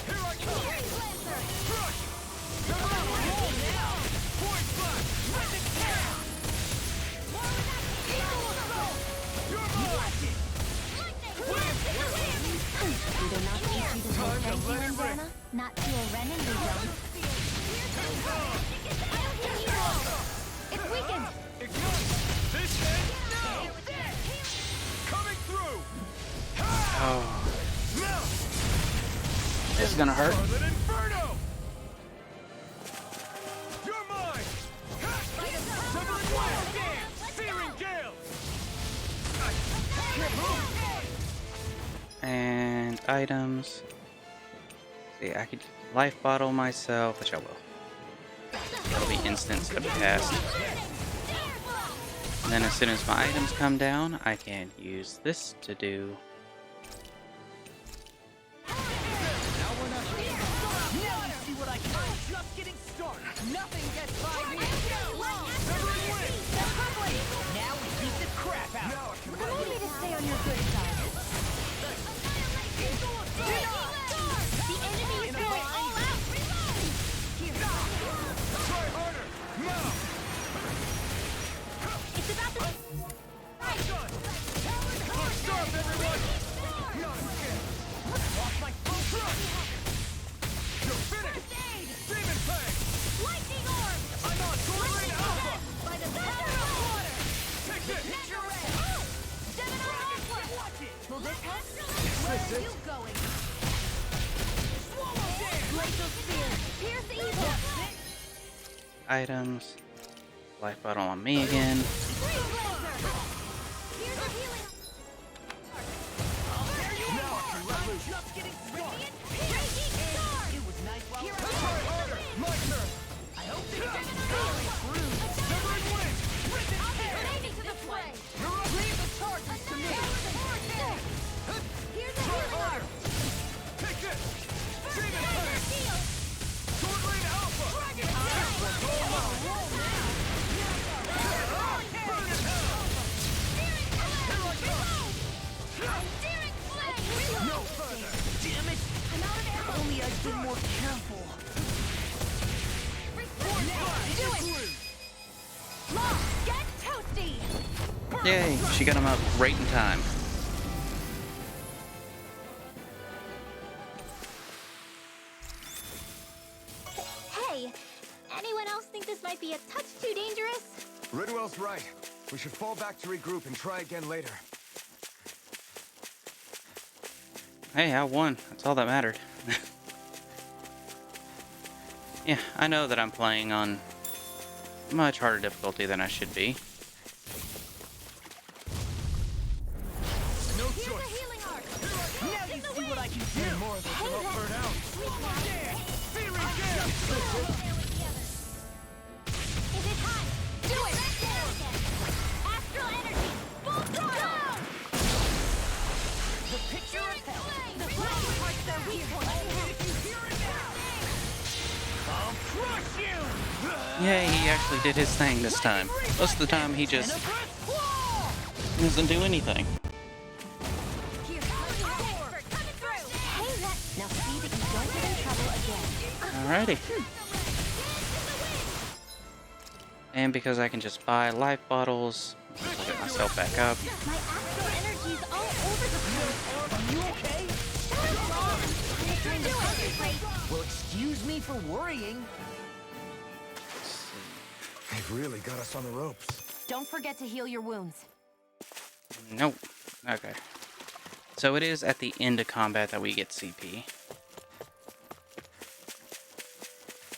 Here I come! Here, Lancer! Crush! You're on a roll now! Void Flash! Let it down! You're mine! We do not need you to say Time to thank you, let it rip. Indiana. Not to a Renan, we don't. It's weakened! Ignite! This end! No! Coming through! Oh, Now! this is gonna hurt. Scarlet Inferno! You're mine! Severing Wild! Searing Gale! Can't move! And items. See, I could life bottle myself, which I will. It'll be instant instead of cast. And then as soon as my items come down, I can use this to do. Now you see what I can do. Just getting started. Nothing gets by me. Severing Wind! Now we beat the crap out. Now I can Remind me to stay on your good side. The enemy is going all out! try harder. Now! It's about to... Done! First up, everyone! Not again! Lost my full trust! You're finished! Demon Fang! Lightning orb! I'm on Torrent Alpha! By the power of water! Take this! Hit your ass! Seminar Aqua! Watch it! Will this help? Where are you going? Swallow dance! Glacial Spear! Pierce evil! Items. Life bottle on me again. Green Blazer! Here's a healing... Now I can let loose! Just getting started! Raging Sword! It was nice while... Here I Try go! harder! My turn! I hope they get through! Severing Wind! Take it to the fray! You're up! Leave the charges to me! Here's a Try healing harder! orb! Take this! First Demon Tiger Fang! Shield! Torrent Alpha! Burn in hell! Here I come! Searing Flame! No further! Damn it! I'm out of ammo! Only I'd been more careful. Do it! Lock! Get toasty! Yay, she got him up right in time. Hey! Anyone else think this might be a touch too dangerous? Ridwell's right. We should fall back to regroup and try again later. Hey, I won. That's all that mattered. Yeah, I know that I'm playing on much harder difficulty than I should be. No Here's a choice. healing arc! Now you see what I can do. More of this, or I'll burn out. Searing Gale! their weak point. I'll crush you! Yay, he actually did his thing this time. Most of the time, he just doesn't do anything. Here, coming through. Hey, now see that you don't get in trouble again. Alrighty. And because I can just buy life bottles, I'll get myself back up. My astral energy's all over the place. Are you okay? Shut up, Ron. I'm trying to concentrate. Well, excuse me for worrying. They've really got us on the ropes. Don't forget to heal your wounds. Nope. Okay. So it is at the end of combat that we get CP.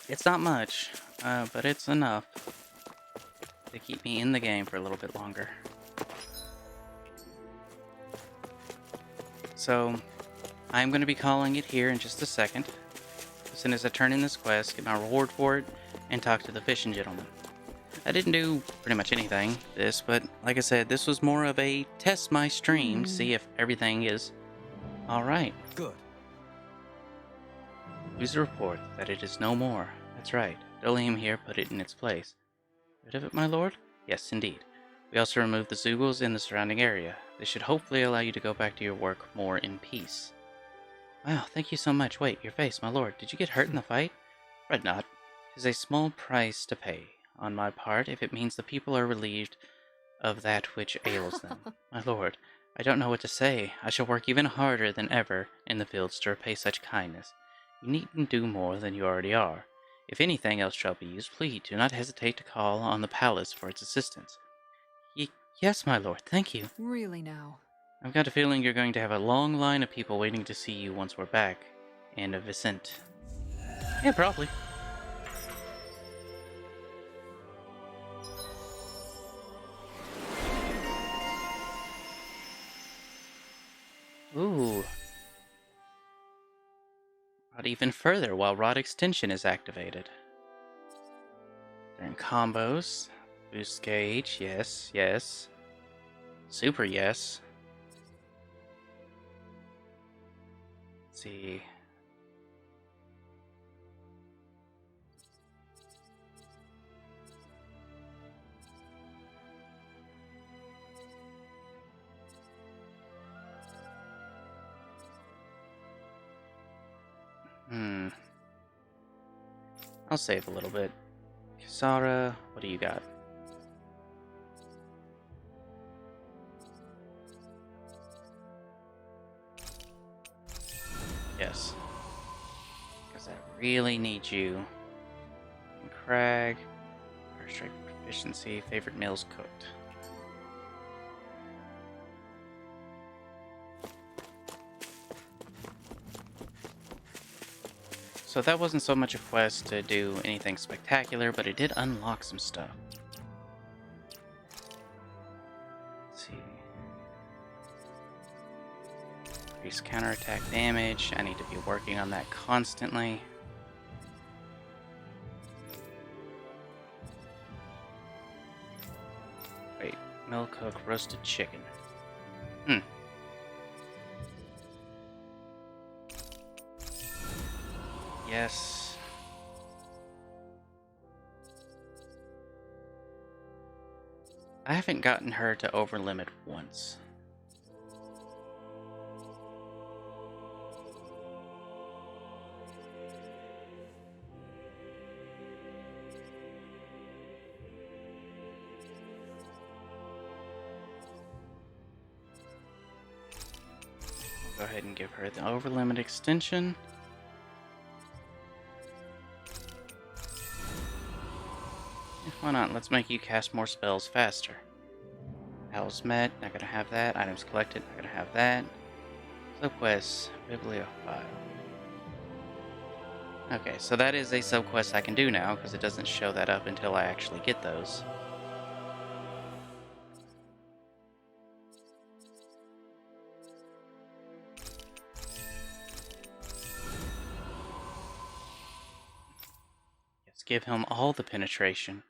It's not much, but it's enough to keep me in the game for a little bit longer. So, I'm going to be calling it here in just a second. As soon as I turn in this quest, get my reward for it, and talk to the fishing gentleman. I didn't do pretty much anything this, but like I said, this was more of a test my stream to see if everything is alright. Good. Please report that it is no more. That's right. Dolium here put it in its place. Rid of it, my lord? Yes, indeed. We also removed the Zoogles in the surrounding area. This should hopefully allow you to go back to your work more in peace. Wow, thank you so much. Wait, your face, my lord. Did you get hurt in the fight? Fret not. 'Tis a small price to pay, on my part, if it means the people are relieved of that which ails them. My lord, I don't know what to say. I shall work even harder than ever in the fields to repay such kindness. You needn't do more than you already are. If anything else shall be used, please do not hesitate to call on the palace for its assistance. Yes, my lord, thank you. Really now. I've got a feeling you're going to have a long line of people waiting to see you once we're back in Vicent. Yeah, probably. Ooh. Rod even further while rod extension is activated. During combos. Boost gauge, yes, yes. Super yes. Let's see. I'll save a little bit. Kisara, what do you got? Yes. Because I really need you. And Crag, Fire Strike proficiency, favorite meals cooked. So that wasn't so much a quest to do anything spectacular, but it did unlock some stuff. Let's see. Increase counterattack damage. I need to be working on that constantly. Wait, milk cook roasted chicken. Yes. I haven't gotten her to overlimit once. Go ahead and give her the overlimit extension. Why not? Let's make you cast more spells faster. Owls met, not gonna have that. Items collected, not gonna have that. Subquest, bibliophile. Okay, so that is a subquest I can do now, because it doesn't show that up until I actually get those. Let's give him all the penetration.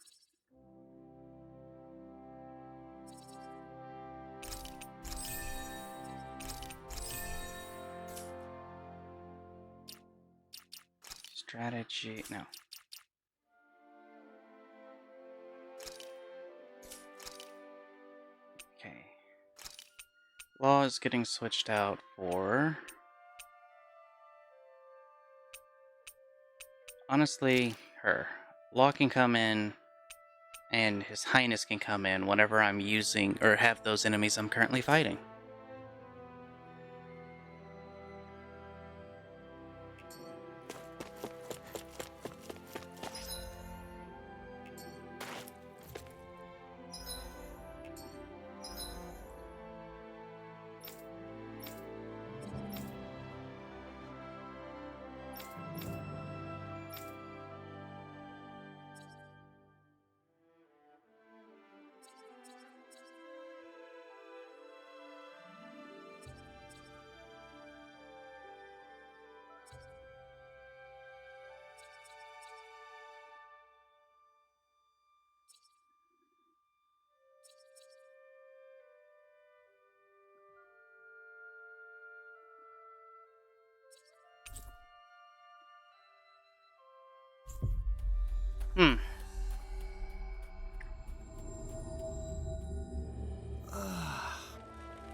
Strategy. No. Okay. Law is getting switched out for... Honestly, her. Law can come in, and His Highness can come in whenever I'm using or have those enemies I'm currently fighting.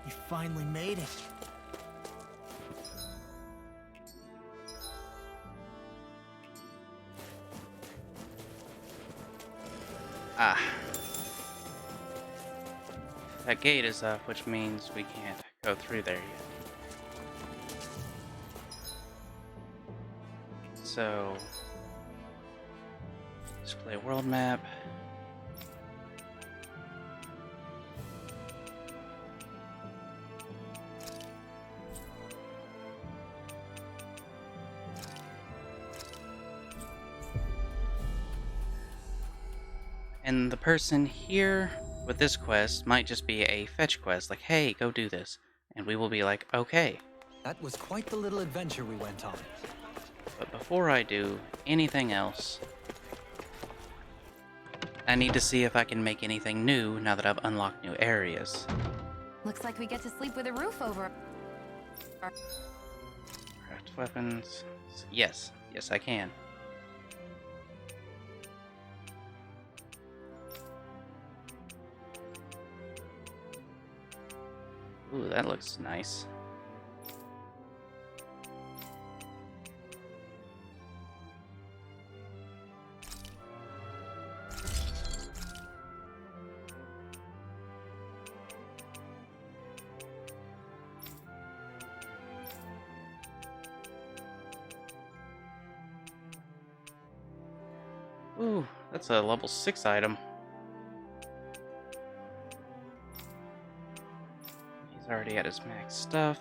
You finally made it. Ah. That gate is up, which means we can't go through there yet. So... display world map. And the person here with this quest might just be a fetch quest, like, hey, go do this. And we will be like, okay. That was quite the little adventure we went on. But before I do anything else, I need to see if I can make anything new now that I've unlocked new areas. Looks like we get to sleep with a roof over. Craft weapons. Yes, yes I can. Ooh, that looks nice. Ooh, that's a level 6 item. He's already at his max stuff.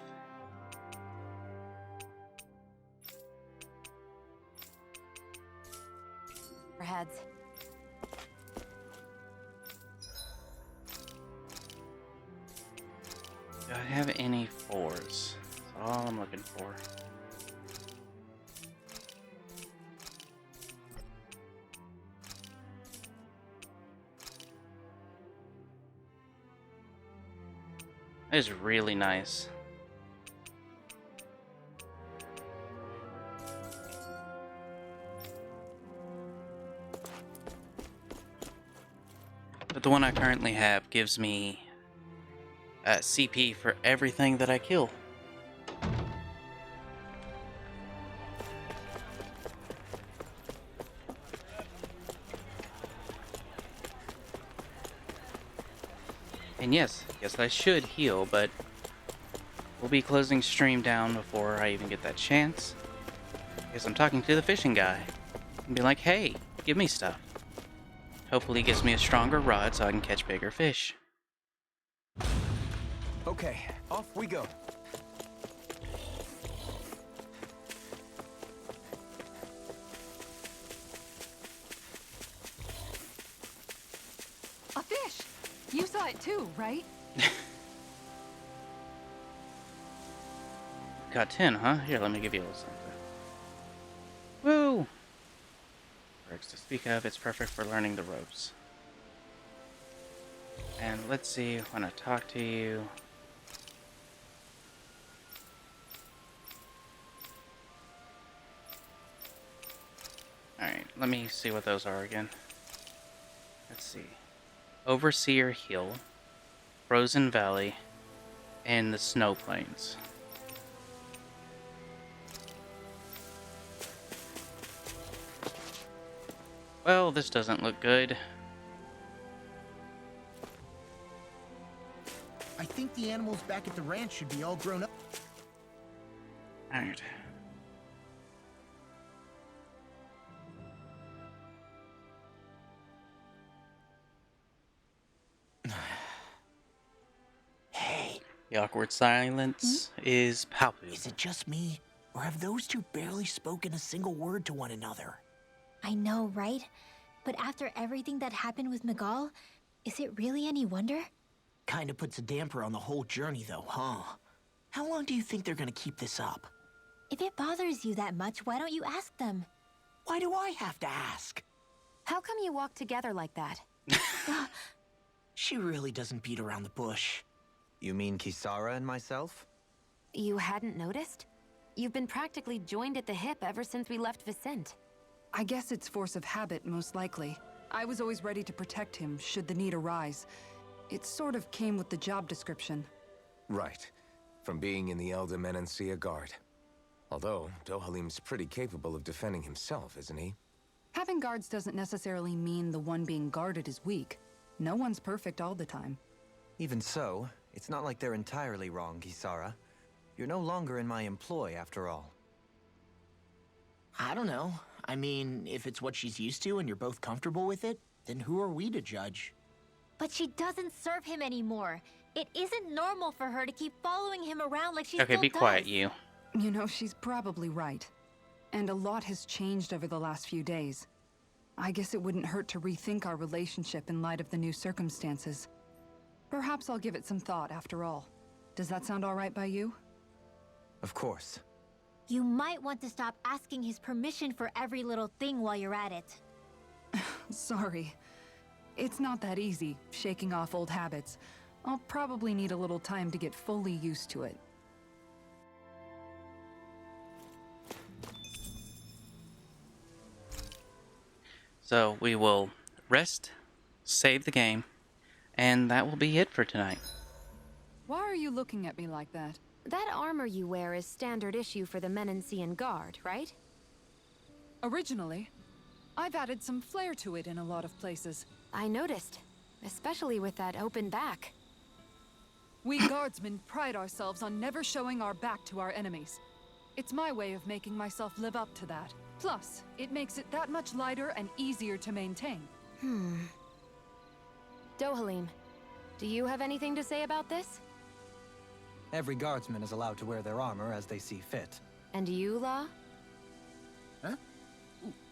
Our heads. Do I have any 4s? That's all I'm looking for. That is really nice. But the one I currently have gives me CP for everything that I kill. And yes, I should heal, but we'll be closing stream down before I even get that chance. Because I'm talking to the fishing guy. And be like, hey, give me stuff. Hopefully he gives me a stronger rod so I can catch bigger fish. Okay, off we go. A fish! You saw it too, right? Got 10, huh? Here, let me give you a little something. Woo! Perks to speak of, it's perfect for learning the ropes. And let's see, when I talk to you... Alright, let me see what those are again. Let's see. Overseer Hill, Frozen Valley, and the Snow Plains. Well, this doesn't look good. I think the animals back at the ranch should be all grown up. Alright. Hey, The awkward silence is palpable. is it just me? Or have those two barely spoken a single word to one another? I know, right? But after everything that happened with Miguel, is it really any wonder? Kinda puts a damper on the whole journey, though, huh? How long do you think they're gonna keep this up? If it bothers you that much, why don't you ask them? Why do I have to ask? How come you walk together like that? She really doesn't beat around the bush. You mean Kisara and myself? You hadn't noticed? You've been practically joined at the hip ever since we left Vicente. I guess it's force of habit, most likely. I was always ready to protect him, should the need arise. It sort of came with the job description. Right. From being in the Elder Menancia Guard. Although, Dohalim's pretty capable of defending himself, isn't he? Having guards doesn't necessarily mean the one being guarded is weak. No one's perfect all the time. Even so, it's not like they're entirely wrong, Kisara. You're no longer in my employ, after all. I don't know. I mean, if it's what she's used to and you're both comfortable with it, then who are we to judge? But she doesn't serve him anymore. It isn't normal for her to keep following him around like she Okay, still be does. quiet, you. You know, she's probably right. And a lot has changed over the last few days. I guess it wouldn't hurt to rethink our relationship in light of the new circumstances. Perhaps I'll give it some thought after all. Does that sound all right by you? Of course. You might want to stop asking his permission for every little thing while you're at it. Sorry. It's not that easy, shaking off old habits. I'll probably need a little time to get fully used to it. So we will rest, save the game, and that will be it for tonight. Why are you looking at me like that? That armor you wear is standard issue for the Menancian Guard, right? Originally, I've added some flair to it in a lot of places. I noticed, especially with that open back. We guardsmen pride ourselves on never showing our back to our enemies. It's my way of making myself live up to that. Plus, it makes it that much lighter and easier to maintain. Dohalim, do you have anything to say about this? Every guardsman is allowed to wear their armor as they see fit. And you, La? Huh?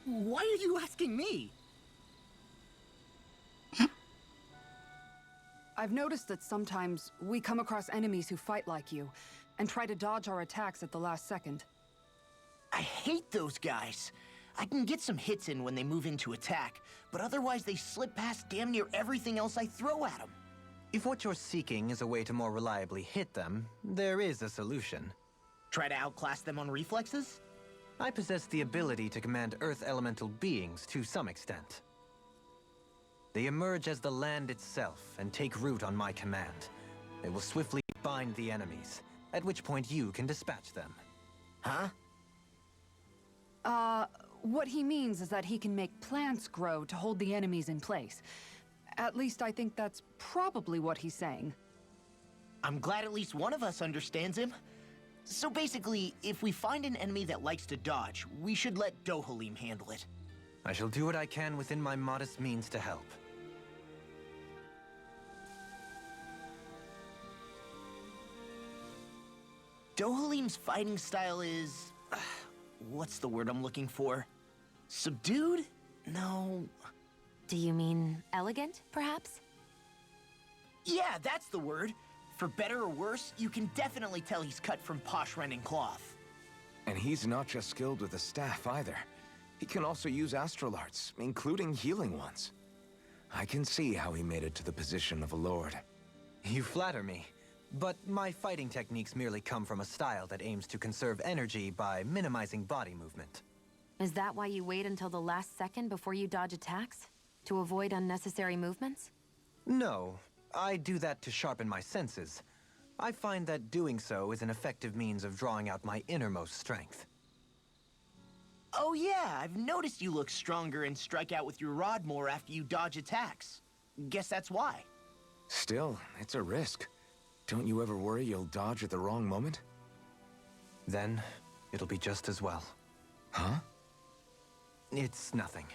Why are you asking me? I've noticed that sometimes we come across enemies who fight like you, and try to dodge our attacks at the last second. I hate those guys. I can get some hits in when they move into attack, but otherwise they slip past damn near everything else I throw at them. If what you're seeking is a way to more reliably hit them, there is a solution. Try to outclass them on reflexes? I possess the ability to command Earth elemental beings to some extent. They emerge as the land itself and take root on my command. They will swiftly bind the enemies, at which point you can dispatch them. Huh? What he means is that he can make plants grow to hold the enemies in place. At least I think that's probably what he's saying. I'm glad at least one of us understands him. So basically, if we find an enemy that likes to dodge, we should let Dohalim handle it. I shall do what I can within my modest means to help. Dohalim's fighting style is... what's the word I'm looking for? Subdued? No... Do you mean elegant, perhaps? Yeah, that's the word. For better or worse, you can definitely tell he's cut from posh rending cloth. And he's not just skilled with the staff either. He can also use astral arts, including healing ones. I can see how he made it to the position of a lord. You flatter me, but my fighting techniques merely come from a style that aims to conserve energy by minimizing body movement. Is that why you wait until the last second before you dodge attacks? To avoid unnecessary movements? No, I do that to sharpen my senses. I find that doing so is an effective means of drawing out my innermost strength. Oh yeah, I've noticed you look stronger and strike out with your rod more after you dodge attacks. Guess that's why. Still, it's a risk. Don't you ever worry you'll dodge at the wrong moment? Then, it'll be just as well. Huh? It's nothing.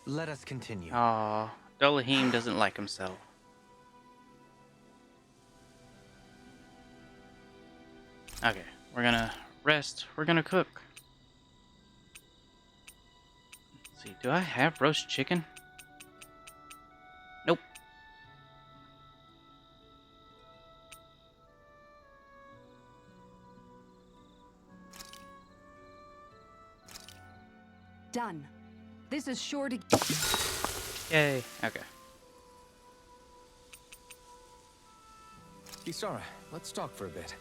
Let us continue. Aw, Dolahim doesn't like himself. Okay, we're gonna rest. We're gonna cook. Let's see, do I have roast chicken? Nope. Done. This is sure to... Yay. Okay. Kisara, let's talk for a bit.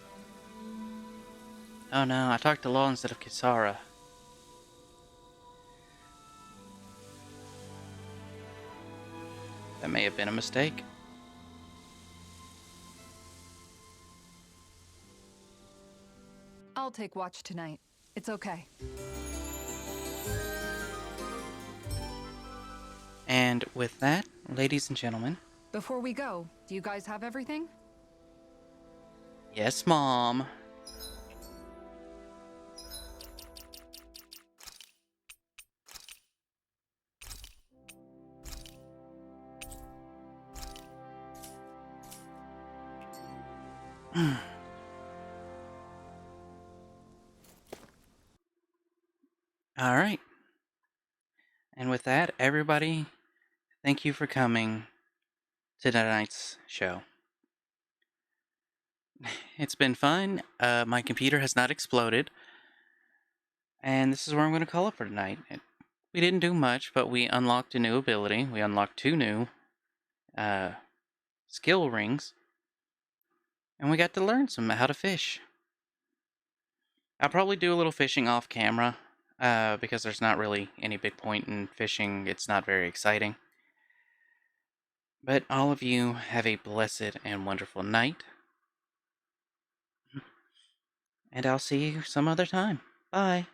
Oh no, I talked to Law instead of Kisara. That may have been a mistake. I'll take watch tonight. It's okay. And with that, ladies and gentlemen. Before we go, do you guys have everything? Yes, Mom. All right. And with that, everybody, thank you for coming to tonight's show. It's been fun. My computer has not exploded. And this is where I'm going to call it for tonight. We didn't do much, but we unlocked a new ability. We unlocked 2 new skill rings. And we got to learn how to fish. I'll probably do a little fishing off camera. Because there's not really any big point in fishing. It's not very exciting. But all of you have a blessed and wonderful night. And I'll see you some other time. Bye.